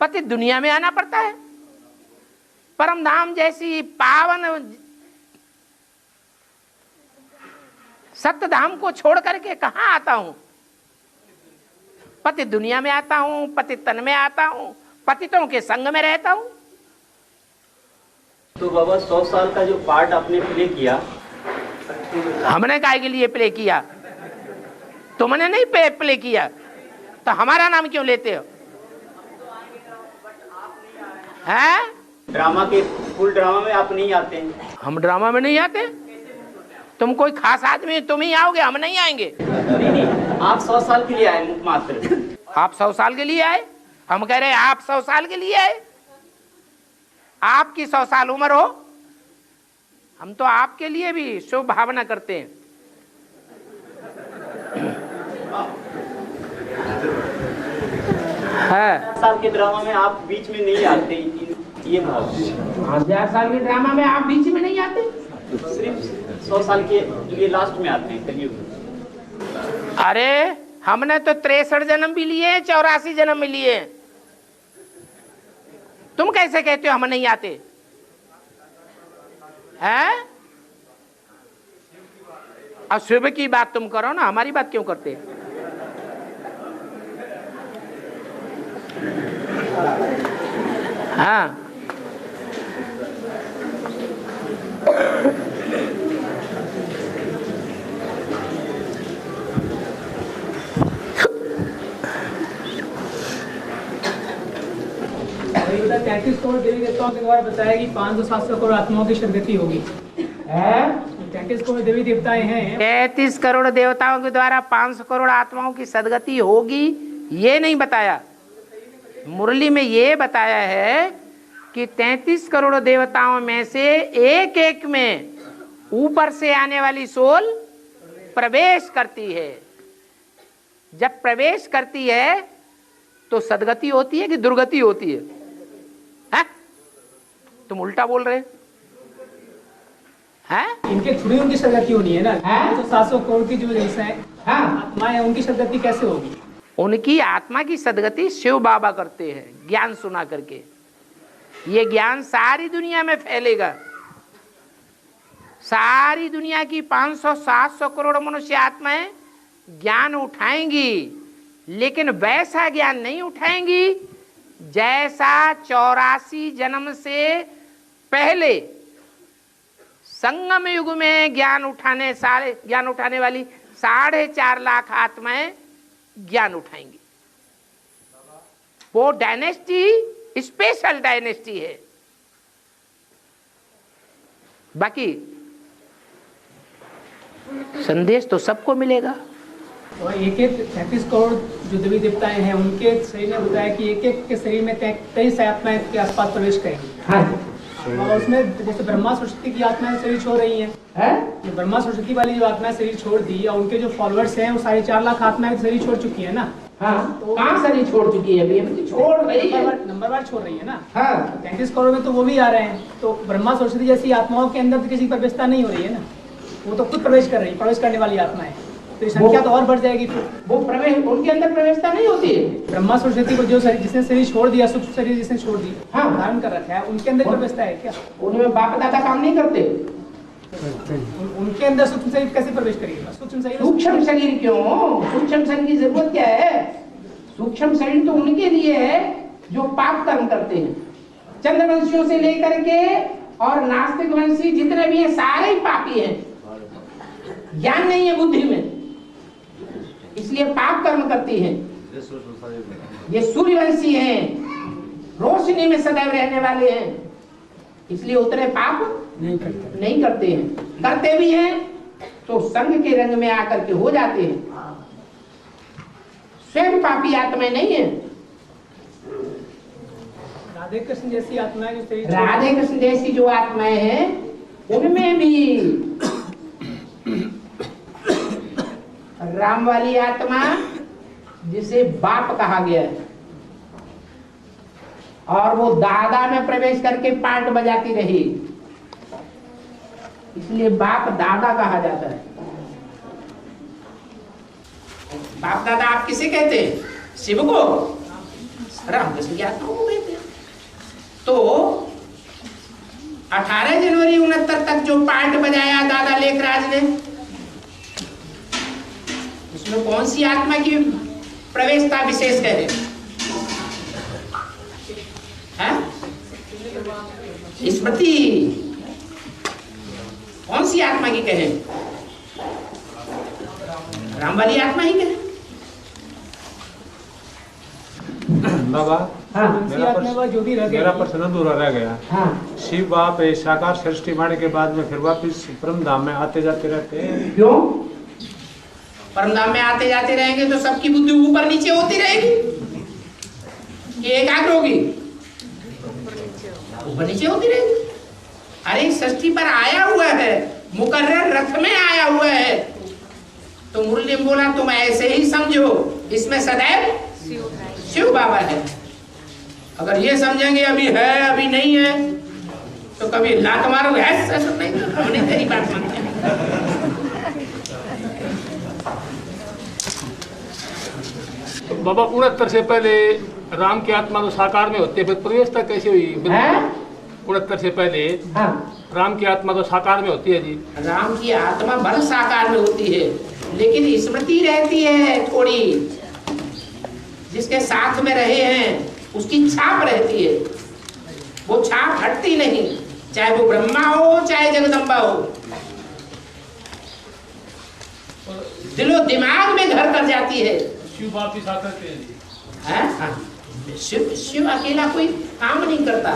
Speaker 1: पतित दुनिया में आना पड़ता है। परम धाम जैसी पावन सत्य धाम को छोड़ करके कहां आता हूं? पतित दुनिया में आता हूं, पतित तन में आता हूं, पतितों के संग में रहता हूं।
Speaker 3: तो बाबा 100 साल का जो पार्ट आपने प्ले किया,
Speaker 1: हमने काहे के लिए प्ले किया? तुमने नहीं प्ले किया तो हमारा नाम क्यों लेते हो? हैं?
Speaker 3: ड्रामा के फुल ड्रामा में आप नहीं आते हैं?
Speaker 1: हम ड्रामा में नहीं आते। तुम कोई खास आदमी, तुम ही आओगे, हम नहीं आएंगे।
Speaker 3: नहीं, आप 100 साल के लिए आए मुख मात्र।
Speaker 1: आप 100 साल के लिए आए, हम कह रहे हैं आप 100 साल के लिए आए। आपकी 100 साल उम्र हो, हम तो आपके लिए भी शुभ भावना करते हैं। है
Speaker 3: 10 साल के ड्रामा में आप बीच में नहीं आते, ये भाव।
Speaker 1: 1000 साल के ड्रामा में आप बीच में नहीं आते,
Speaker 3: सिर्फ 100 साल के लिए लास्ट में आते हैं कलयुग।
Speaker 1: अरे हमने तो 63 जन्म भी लिए, 84 जन्म भी लिए। तुम कैसे कहते हो हम नहीं आते? हैं? अब शिव की बात तुम करो ना, हमारी बात क्यों करते? हाँ,
Speaker 8: अयोध्या 33 करोड़ देवी देवताओं के द्वारा बताया कि 500-700 करोड़ आत्माओं की सदगति होगी। 33 33 करोड़ देवी देवताएं हैं।
Speaker 1: 33 करोड़ देवताओं के द्वारा 500 करोड़ आत्माओं की सदगति होगी, ये नहीं बताया। मुरली में ये बताया है कि 33 करोड़ देवताओं में से एक एक में ऊपर से आने वाली सोल प्रवेश करती है। जब प्रवेश करती है तो सदगति होती है कि दुर्गति होती है? तुम उल्टा बोल रहे हैं।
Speaker 8: इनके थ्रू उनकी सदगति होनी है ना। तो 700 करोड़ की जो आत्माएं उनकी सदगति कैसे होगी?
Speaker 1: उनकी आत्मा की सदगति शिव बाबा करते हैं ज्ञान सुना करके। ये ज्ञान सारी दुनिया में फैलेगा। सारी दुनिया की 500-700 करोड़ मनुष्य आत्माएं ज्ञान उठाएंगी, लेकिन वैसा ज्ञान नहीं उठाएंगी जैसा 84 जन्म से पहले संगम युग में ज्ञान उठाने वाली 4.5 लाख आत्माएं ज्ञान उठाएंगी। वो डायनेस्टी स्पेशल डायनेस्टी है। बाकी संदेश तो सबको मिलेगा।
Speaker 8: और एक 33 करोड़ जो देवी देवताएं हैं उनके शरीर ने बताया कि एक एक के शरीर में 23 आत्माएं के आसपास प्रवेश करेंगी। हाँ। और उसमें जैसे ब्रह्मा सरस्वती की आत्माएं शरीर छोड़ रही हैं। ब्रह्मा सरस्वती वाली जो आत्माएं शरीर छोड़ दी और उनके जो फॉलोअर्स हैं वो 4.5 लाख आत्माएं शरीर छोड़ चुकी है ना। हाँ। तो कहाँ शरीर छोड़ चुकी है? छोड़ रही है, नंबरवार छोड़ रही है ना। हाँ। 33 करोड़ में तो वो भी आ रहे हैं। तो ब्रह्मा सरस्वती जैसी आत्माओं के अंदर तो किसी प्रवेशता नहीं हो रही है ना। वो तो खुद प्रवेश कर रही है, प्रवेश करने वाली आत्माएं। तो संख्या तो और बढ़ जाएगी। वो प्रवेश उनके अंदर प्रवेशता नहीं होती है। ब्रह्मा सरस्वती को जो शरीर जिसने शरीर छोड़ दिया, सूक्ष्म शरीर जिसने छोड़ दी, हाँ, धारण कर रखा है, उनके अंदर प्रवेशता है क्या? उनमें बाप दादा काम नहीं करते। उनके अंदर सूक्ष्म शरीर कैसे प्रवेश करेगा? सूक्ष्म शरीर क्यों? सूक्ष्म शरीर की जरूरत क्या है? सूक्ष्म शरीर तो उनके लिए है जो पाप कर्म करते हैं। चंद्रवंशियों से लेकर के और नास्तिक वंशी जितने भी हैं सारे ही पापी हैं। ज्ञान नहीं है बुद्धि में, इसलिए पाप कर्म करती हैं। ये सूर्यवंशी हैं, रोशनी में सदैव रहने वाले हैं, इसलिए उतने पाप नहीं करते हैं। करते भी हैं तो संग के रंग में आकर के हो जाते हैं। स्वयं पापी आत्माएं नहीं है। राधे कृष्ण जैसी आत्माएं जो
Speaker 1: राधे कृष्ण जैसी जो आत्माएं हैं उनमें भी राम वाली आत्मा जिसे बाप कहा गया है और वो दादा में प्रवेश करके पार्ट बजाती रही, इसलिए बाप दादा कहा जाता है। बाप दादा आप किसे कहते हैं? शिव को, रामकृष्ण की आत्मा को कहते हैं। तो 18 जनवरी 69 तक जो पार्ट बजाया दादा लेखराज ने, उसमें कौन सी आत्मा की प्रवेशता विशेष कहे? स्मृति कौन सी आत्मा की कहे? राम वाली आत्मा ही कहे।
Speaker 7: बाबा,
Speaker 8: हाँ,
Speaker 7: मेरा प्रश्न अधूरा रह गया। हाँ। शिव बाप साकार सृष्टि मारने के बाद में फिर वापिस परम धाम में आते जाते रहते हैं,
Speaker 1: क्यों? परमधाम में आते जाते रहेंगे तो सबकी बुद्धि ऊपर नीचे होती रहेगी कि एकाग्र होगी? ऊपर नीचे होती रहेगी। अरे षष्ठी पर आया हुआ है, मुकर्रर रथ में आया हुआ है, तो मुरली में बोला तुम ऐसे ही समझो इसमें सदैव शिव बाबा है। अगर ये समझेंगे अभी है अभी नहीं है तो कभी लात मारोगे। नहीं, हमने तेरी बात मानते हैं।
Speaker 5: तो बाबा 69 से पहले राम की आत्मा तो साकार में होती है, फिर प्रवेशता कैसे हुई? 69 से पहले राम की आत्मा तो साकार में होती है जी।
Speaker 1: राम की आत्मा भर साकार में होती है, लेकिन स्मृति रहती है थोड़ी। जिसके साथ में रहे हैं उसकी छाप रहती है, वो छाप हटती नहीं, चाहे वो ब्रह्मा हो चाहे जगदम्बा हो। दिलो दिमाग में घर कर जाती है।
Speaker 5: शिव बाप ही साथ रहते हैं जी।
Speaker 1: शिव अकेला कोई काम नहीं करता।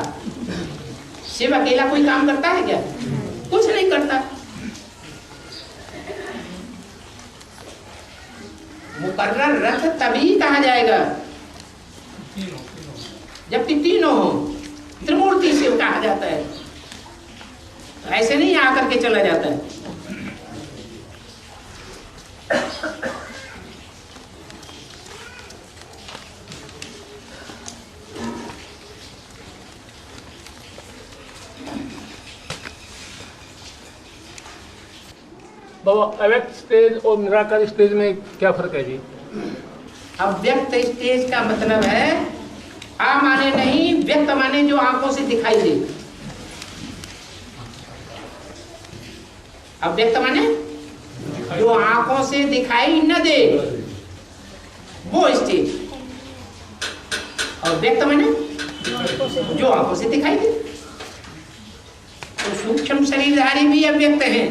Speaker 1: शिव अकेला कोई काम करता है क्या? कुछ नहीं करता। मुकर्रर रथ तभी कहा जाएगा जबकि तीनों हो, त्रिमूर्ति शिव कहा जाता है। ऐसे नहीं आकर के चला जाता है।
Speaker 5: बाबा अव्यक्त स्टेज और निराकार स्टेज में क्या फर्क है जी?
Speaker 1: अव्यक्त स्टेज का मतलब है आ माने नहीं, व्यक्त माने जो आंखों से दिखाई दे। अव्यक्त माने जो आंखों से दिखाई न दे, वो स्टेज। और व्यक्त माने जो आंखों से दिखाई दे। तो सूक्ष्म शरीरधारी भी अव्यक्त हैं,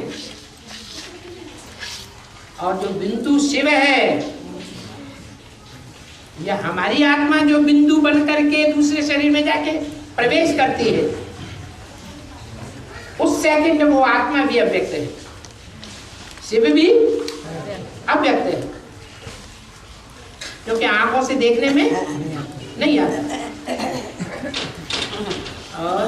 Speaker 1: और जो बिंदु शिव है, यह हमारी आत्मा जो बिंदु बन करके दूसरे शरीर में जाके प्रवेश करती है, उस सेकंड वो आत्मा भी अव्यक्त है, शिव भी अव्यक्त है, क्योंकि आंखों से देखने में नहीं आता। और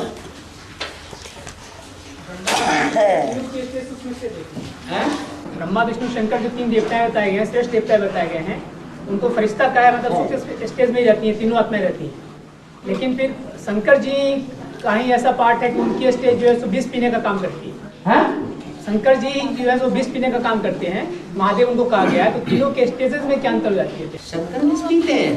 Speaker 8: ब्रह्मा विष्णु शंकर जो 3 देवताएं बताए गए, श्रेष्ठ देवताएं बताए गए हैं, उनको फरिश्ता कहा है, मतलब सबसे स्टेज में रहती है, तीनों आत्माएं रहती हैं। लेकिन फिर शंकर जी का ही ऐसा पार्ट है कि उनकी स्टेज जो है सो विष पीने का काम करती है। शंकर जी जो है सो विष पीने का काम करते हैं, महादेव उनको कहा गया है। तो तीनों के स्टेजेस में क्या अंतर हो जाती है?
Speaker 1: शंकर विष पीते हैं,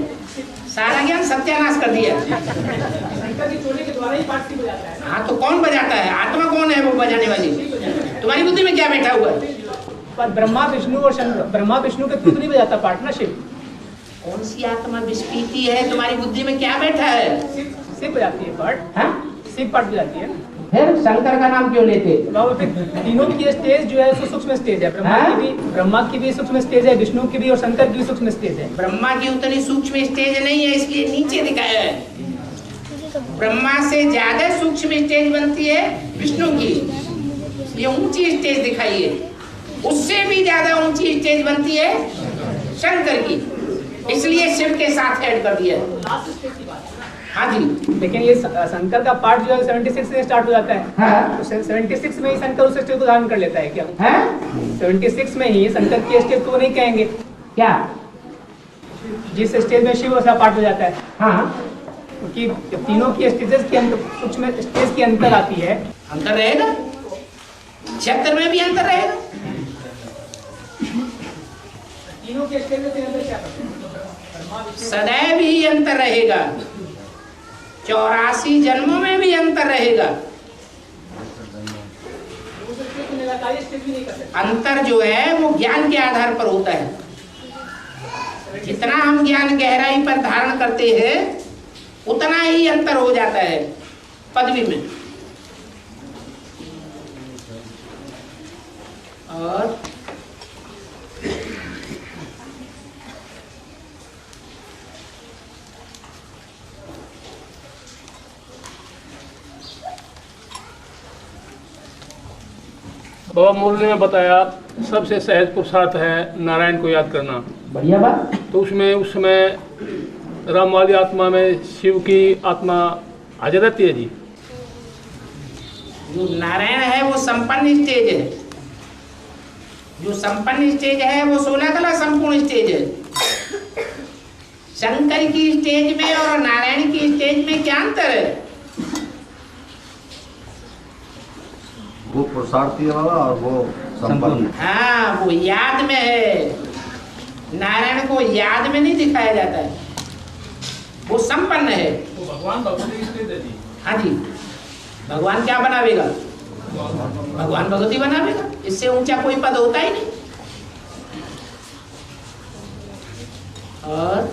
Speaker 1: सारा ज्ञान सत्यानाश कर दिया।
Speaker 8: शंकर जी चोले के द्वारा ही पार्ट बजाता है।
Speaker 1: हाँ, तो कौन बजाता है? आत्मा कौन है वो बजाने वाली? तुम्हारी बुद्धि में क्या बैठा हुआ है?
Speaker 8: पर ब्रह्मा विष्णु और शंकर, ब्रह्मा विष्णु के खुद नहीं बजाता पार्ट ना शिव।
Speaker 1: कौन सी आत्मा विष पीती है? तुम्हारी बुद्धि में क्या बैठा है?
Speaker 8: शिव बजाती है पार्ट। हाँ, शिव पार्ट बजाती है।
Speaker 1: फिर शंकर का नाम क्यों लेते?
Speaker 8: तीनों की स्टेज जो है सूक्ष्म स्टेज है। ब्रह्मा की भी सूक्ष्म स्टेज है, विष्णु की भी और शंकर की भी सूक्ष्म स्टेज है।
Speaker 1: ब्रह्मा की उतनी सूक्ष्म स्टेज नहीं है, इसलिए नीचे दिखाया है। ब्रह्मा से ज्यादा सूक्ष्म स्टेज बनती है विष्णु की, ये ऊंची स्टेज दिखाई है। उससे भी ज्यादा ऊंची स्टेज बनती है शंकर की, इसलिए शिव के साथ ऐड कर दिया। हाँ जी,
Speaker 8: लेकिन ये शंकर का पार्ट जो है 76 से स्टार्ट हो जाता है। हाँ? तो 76 में ही शंकर उस स्टेज को धारण कर लेता है क्या? हाँ? 76 में ही शंकर की स्टेज को नहीं कहेंगे क्या? जिस स्टेज में शिव उसका पार्ट हो जाता है। हाँ, क्योंकि जब तीनों की स्टेजेस के अंदर सूक्ष्म स्टेज की अंतर आती है।
Speaker 1: अंतर रहेगा, चक्कर में भी अंतर रहेगा।
Speaker 8: तीनों के स्टेज के अंदर क्या
Speaker 1: सदैव ही अंतर रहेगा, 84 जन्मों में भी अंतर रहेगा। अंतर जो है वो ज्ञान के आधार पर होता है। जितना हम ज्ञान गहराई पर धारण करते हैं, उतना ही अंतर हो जाता है पदवी में। और
Speaker 5: बाबा मुरली ने बताया सबसे सहज पुरुषार्थ है नारायण को याद करना।
Speaker 1: बढ़िया बात।
Speaker 5: तो उसमें उस समय राम वाली आत्मा में शिव की आत्मा हाजिर रहती है जी।
Speaker 1: जो नारायण है वो संपन्न स्टेज है, जो संपन्न स्टेज है वो 16 कला संपूर्ण स्टेज है। शंकर की स्टेज में और नारायण की स्टेज में क्या अंतर है?
Speaker 9: वो पुरुषार्थी है बाबा और वो संपन्न।
Speaker 1: हाँ, वो याद में है। नारायण को याद में नहीं दिखाया जाता है, वो संपन्न है।
Speaker 5: वो भगवान भगवती स्टेज है जी।
Speaker 1: हाँ जी, भगवान क्या बनावेगा? भगवान भगवती बनावेगा, इससे ऊंचा कोई पद होता ही नहीं। और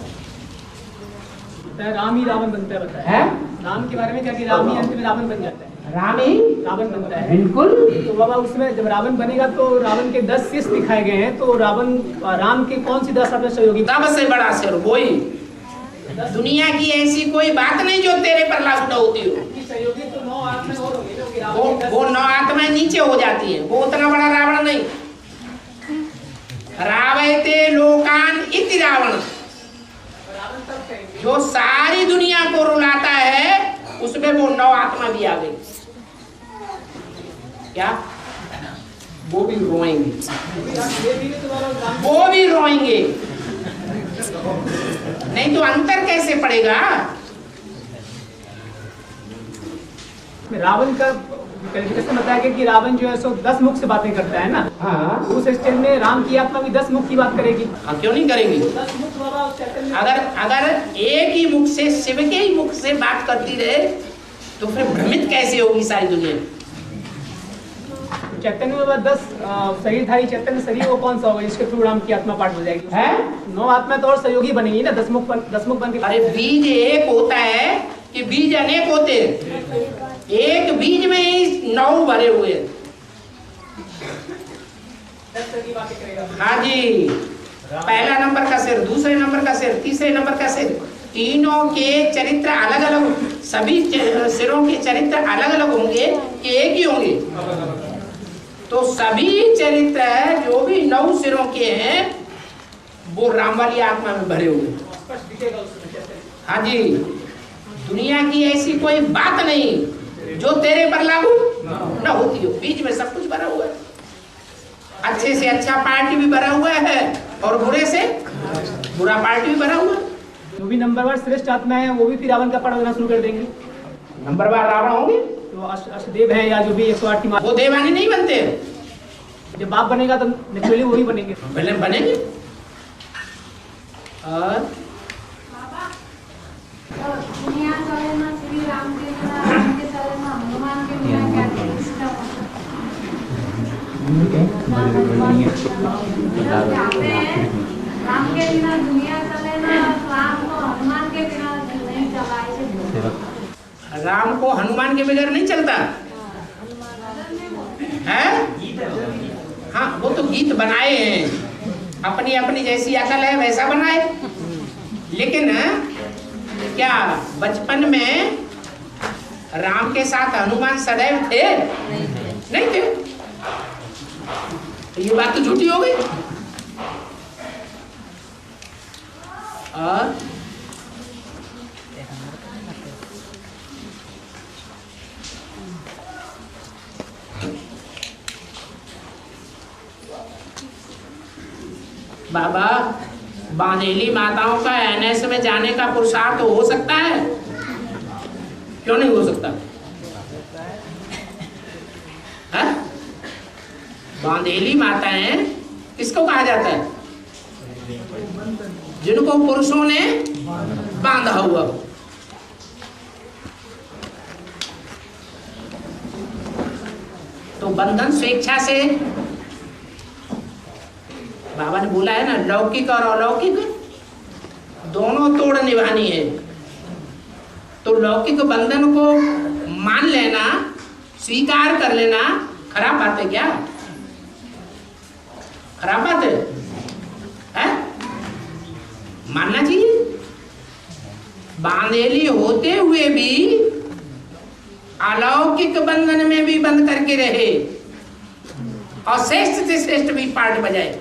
Speaker 8: राम ही रावण बनता है, बताया है? राम के बारे में क्या कि राम ही अंत में रावण बन जाता है।
Speaker 1: राम ही
Speaker 8: रावण बनता है,
Speaker 1: बिल्कुल।
Speaker 8: तो बाबा उसमें जब रावण बनेगा तो रावण के 10 शिष्य दिखाए गए हैं। तो रावण राम के कौन सी 10 अपने सहयोगी?
Speaker 1: सबसे बड़ा सिर वही। दुनिया की ऐसी कोई बात नहीं जो तेरे पर लागू न होती हो।
Speaker 8: सहयोगी तो 9 आत्माएं और होंगी,
Speaker 1: वो 9 आत्माएं नीचे हो जाती है, वो उतना बड़ा रावण नहीं। रावयते लोकान इति रावण, जो सारी दुनिया को रुलाता है, उसमें वो 9 आत्मा भी आ गई। क्या? वो भी रोएंगे, वो भी रोएंगे, नहीं तो अंतर कैसे पड़ेगा?
Speaker 8: रावण का कैसे बताया गया कि रावण जो है सो 10 मुख से बातें करता है ना।
Speaker 1: हाँ,
Speaker 8: उस स्टेज में राम की आत्मा भी 10 मुख की बात करेगी।
Speaker 1: हाँ, क्यों नहीं करेंगी?
Speaker 8: 10 मुख बाबा उस चैतन्य
Speaker 1: अगर एक ही मुख से, शिव के ही मुख से बात करती रहे तो फिर भ्रमित कैसे होगी सारी दुनिया?
Speaker 8: चैतन्य में 10 शरीरधारी चैतन्य शरीर वो कौन सा होगा जिसके थ्रू राम की आत्मा पाठ हो जाएगी? है 9 आत्मा तो और सहयोगी बनेगी ना, 10 मुख बन के।
Speaker 1: अरे बीज एक होता है कि बीज अनेक होते हैं? एक बीज में ही 9 भरे हुए।
Speaker 8: 10 तरह की बातें करेगा।
Speaker 1: हाँ जी, पहला नंबर का सिर, दूसरे नंबर का सिर, तीसरे नंबर का सिर, तीनों के चरित्र अलग अलग, सभी सिरों के चरित्र अलग अलग होंगे कि एक ही होंगे? तो सभी चरित्र जो भी 9 सिरों के हैं वो राम वाली आत्मा में भरे हुए। हाँ जी, दुनिया की ऐसी कोई बात नहीं जो तेरे पर लागू न होती हो। बीच में सब कुछ भरा हुआ है, अच्छे से अच्छा पार्टी भी भरा हुआ है और बुरे से बुरा पार्टी भी भरा हुआ है।
Speaker 8: जो भी नंबरवार श्रेष्ठ आत्मा है वो भी फिर रावण का पाठ होना शुरू कर देंगे।
Speaker 1: नंबरवार रावण होंगे
Speaker 8: तो अष्टदेव है या जो भी 108 की
Speaker 1: वो देवानी नहीं बनते।
Speaker 8: जब बाप बनेगा तो नेचुरली वही बनेंगे।
Speaker 1: बनेंगे। और
Speaker 10: दुनिया चले ना श्री राम के बिना, राम के चले ना हनुमान के बिना, क्या राम के बिना दुनिया चले ना, राम को हनुमान के बिना नहीं चला।
Speaker 1: राम को हनुमान के बगैर नहीं चलता है? हाँ, वो तो गीत बनाए हैं, अपनी अपनी जैसी अकल है वैसा बनाए। लेकिन क्या बचपन में राम के साथ हनुमान सदैव थे? नहीं थे। तो ये बात तो झूठी हो गई। और बाबा, बांधेली माताओं का एनएस में जाने का पुरुषार्थ हो सकता है? क्यों नहीं हो सकता? है? बांधेली माताएं किसको कहा जाता है? जिनको पुरुषों ने बांधा हुआ। तो बंधन स्वेच्छा से, बाबा ने बोला है ना, लौकिक और अलौकिक दोनों तोड़ निभानी है। तो लौकिक बंधन को मान लेना, स्वीकार कर लेना खराब बात है क्या? खराब बात है? मानना चाहिए। बांधेली होते हुए भी अलौकिक बंधन में भी बंद करके रहे और श्रेष्ठ से श्रेष्ठ भी पाठ बजाए।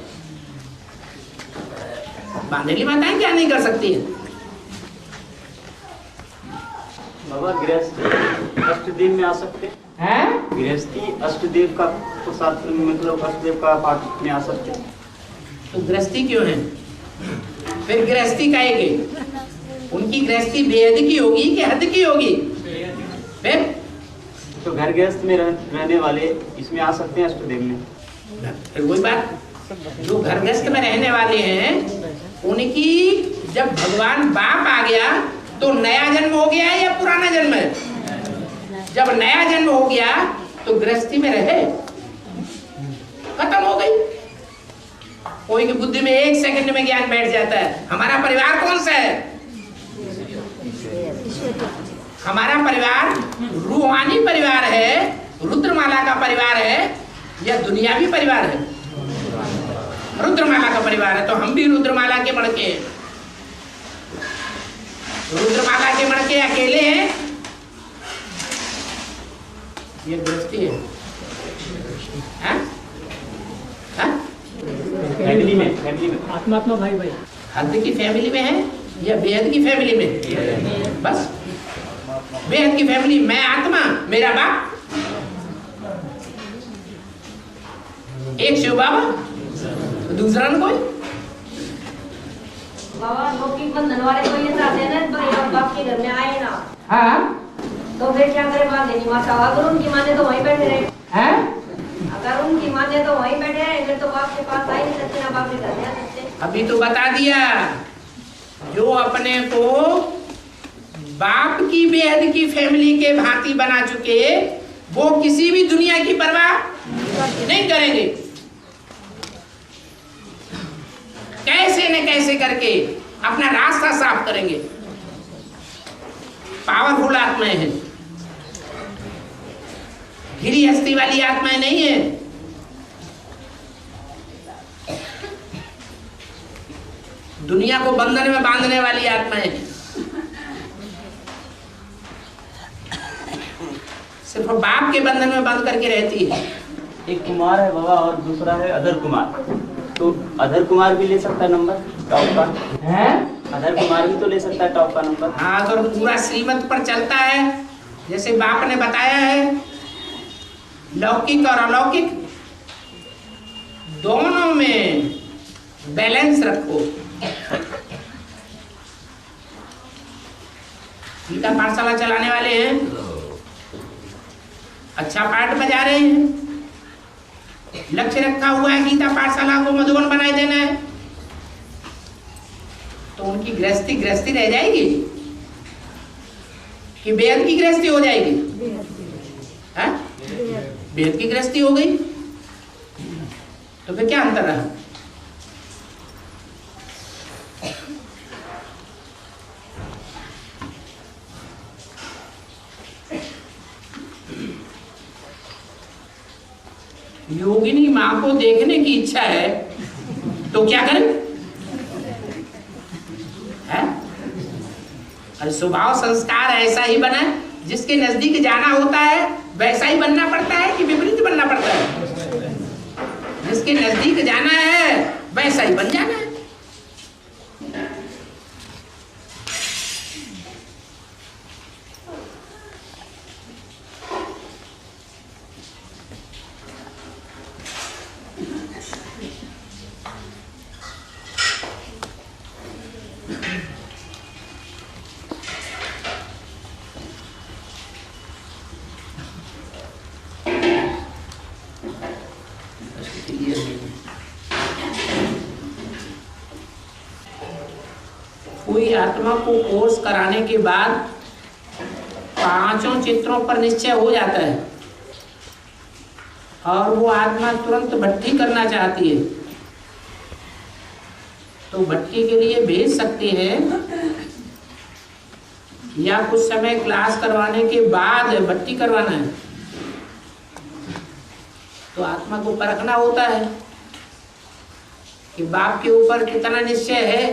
Speaker 1: बांधेली माताएं क्या नहीं कर सकती है?
Speaker 3: बाबा गृहस्थी अष्टदेव में आ सकते हैं?
Speaker 1: गृहस्थी
Speaker 3: अष्टदेव का तो साथ मतलब अष्टदेव का पाठ में आ सकते हैं।
Speaker 1: तो गृहस्थी क्यों है? फिर गृहस्थी कहेंगे, उनकी गृहस्थी बेहद की होगी कि हद की होगी? फिर
Speaker 3: तो घर गृहस्थ में रहने वाले इसमें आ सकते हैं अष्टदेव में?
Speaker 1: फिर वही बात, जो घर गृहस्थ में रहने वाले हैं उनकी जब भगवान बाप आ गया तो नया जन्म हो गया है या पुराना जन्म है? जब नया जन्म हो गया तो गृहस्थी में रहे, खत्म हो गई। कोई की बुद्धि में 1 सेकंड में ज्ञान बैठ जाता है। हमारा परिवार कौन सा है? हमारा परिवार रूहानी परिवार है, रुद्रमाला का परिवार है या दुनियावी परिवार है? रुद्रमाला का परिवार है। तो हम भी रुद्रमाला के मणके हैं। रुद्रमाला के मणके अकेले हैं, ये गृहस्थी है।
Speaker 3: फैमिली में
Speaker 8: आत्मा भाई भाई
Speaker 1: हद की फैमिली में है या बेहद की फैमिली में? बस बेहद की फैमिली, मैं आत्मा, मेरा बाप, एक शिव बाबा, दूसरा न कोई।
Speaker 6: बाबा लौकिक बंधन वाले तो ये चाहते हैं ना भाई हम बाप के घर में आए ना।
Speaker 1: हाँ
Speaker 6: तो फिर क्या करे बात देनी माता, अगर उनकी माने तो वहीं बैठे रहे।
Speaker 1: हैं?
Speaker 6: अगर उनकी माने तो वहीं बैठे रहे, फिर तो बाप के पास आ ही नहीं सकते ना बाप के घर में आ सकते।
Speaker 1: अभी तो बता दिया, जो अपने को बाप की बेहद की फैमिली के भांति बना चुके, वो किसी भी दुनिया की परवाह नहीं करेंगे। कैसे न कैसे करके अपना रास्ता साफ करेंगे। पावरफुल आत्माएं हैं, गिरी हस्ती वाली आत्माएं नहीं है। दुनिया को बंधन में बांधने वाली आत्माएं हैं। सिर्फ बाप के बंधन में बंध करके रहती है।
Speaker 3: एक कुमार है बाबा और दूसरा है अधर कुमार, तो अधर कुमार भी ले सकता है नंबर टॉप का?
Speaker 1: है?
Speaker 3: अधर कुमार भी तो ले सकता है टॉप का नंबर?
Speaker 1: हाँ, अगर पूरा श्रीमत पर चलता है, जैसे बाप ने बताया है, लौकिक और अलौकिक दोनों में बैलेंस रखो। गीता पाठशाला चलाने वाले हैं, अच्छा पाठ बजा रहे हैं, लक्ष्य रखा हुआ है गीता पाठशाला को मधुबन बनाए देना है, तो उनकी गृहस्थी रह जाएगी कि बेहद की गृहस्थी हो जाएगी? बेहद की गृहस्थी हो गई तो फिर क्या अंतर रहा? योगिनी माँ को देखने की इच्छा है तो क्या करें? है? अरे स्वभाव संस्कार ऐसा ही बना, जिसके नजदीक जाना होता है वैसा ही बनना पड़ता है कि विपरीत बनना पड़ता है? जिसके नजदीक जाना है वैसा ही बन जाना है। कोई आत्मा को कोर्स कराने के बाद पांचों चित्रों पर निश्चय हो जाता है और वो आत्मा तुरंत भट्टी करना चाहती है, तो भट्टी के लिए भेज सकते हैं या कुछ समय क्लास करवाने के बाद भट्टी करवाना है। तो आत्मा को परखना होता है कि बाप के ऊपर कितना निश्चय है।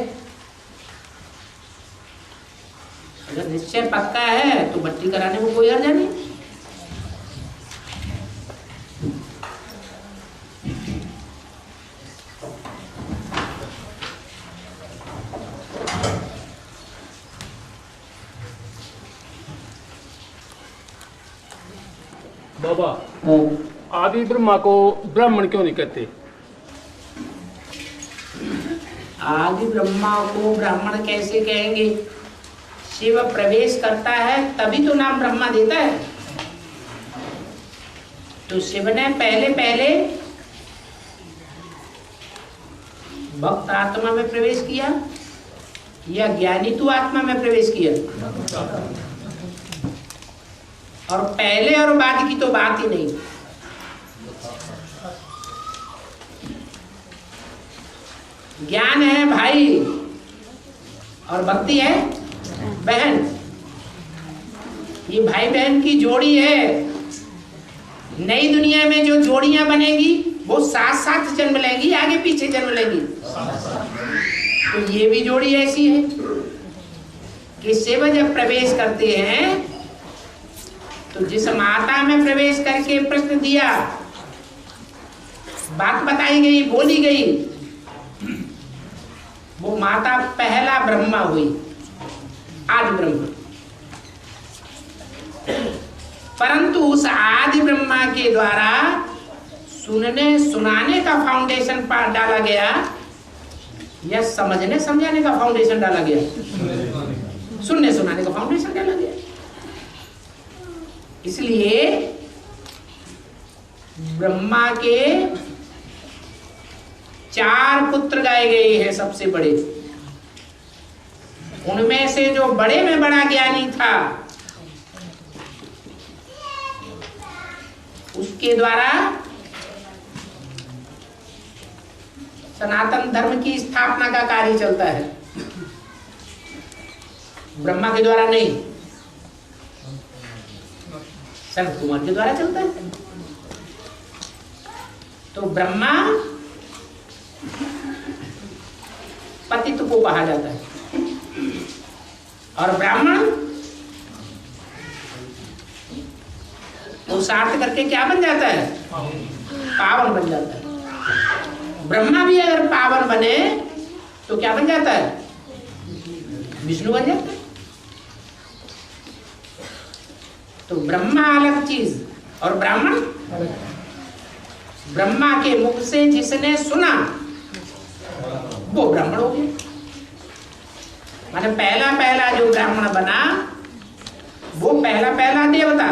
Speaker 1: अगर निश्चय पक्का है तो भट्टी कराने में कोई हर्ज नहीं।
Speaker 5: बाबा, आदि ब्रह्मा को ब्राह्मण क्यों नहीं कहते?
Speaker 1: आदि ब्रह्मा को ब्राह्मण कैसे कहेंगे? शिव प्रवेश करता है तभी तो नाम ब्रह्मा देता है। तो शिव ने पहले पहले भक्त आत्मा में प्रवेश किया या ज्ञानी तू आत्मा में प्रवेश किया? और पहले और बाद की तो बात ही नहीं। ज्ञान है भाई और भक्ति है बहन। ये भाई बहन की जोड़ी है। नई दुनिया में जो जोड़ियां बनेगी वो साथ साथ जन्म लेंगी, आगे पीछे जन्म लेंगी। तो ये भी जोड़ी ऐसी है कि शिव जब प्रवेश करते हैं तो जिस माता में प्रवेश करके प्रश्न दिया, बात बताई गई, बोली गई, वो माता पहला ब्रह्मा हुई, आदि ब्रह्मा। परंतु उस आदि ब्रह्मा के द्वारा सुनने सुनाने का फाउंडेशन डाला गया या समझने समझाने का फाउंडेशन डाला गया? सुनने सुनाने का फाउंडेशन डाला गया। इसलिए ब्रह्मा के 4 पुत्र गाए गए हैं सबसे बड़े। उनमें से जो बड़े में बड़ा ज्ञानी था, उसके द्वारा सनातन धर्म की स्थापना का कार्य चलता है, ब्रह्मा के द्वारा नहीं, संत कुमार के द्वारा चलता है। तो ब्रह्मा पतित को कहा जाता है और ब्राह्मण पुरुषार्थ करके क्या बन जाता है? पावन बन जाता है। ब्रह्मा भी अगर पावन बने तो क्या बन जाता है? विष्णु बन जाता है। तो ब्रह्मा अलग चीज और ब्राह्मण। ब्रह्मा के मुख से जिसने सुना वो ब्राह्मण हो गया। माने पहला पहला जो ब्राह्मण बना वो पहला पहला देवता,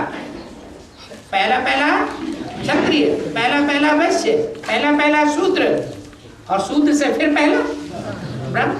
Speaker 1: पहला पहला क्षत्रिय, पहला पहला वैश्य, पहला पहला शूद्र और शूद्र से फिर पहला ब्राह्मण।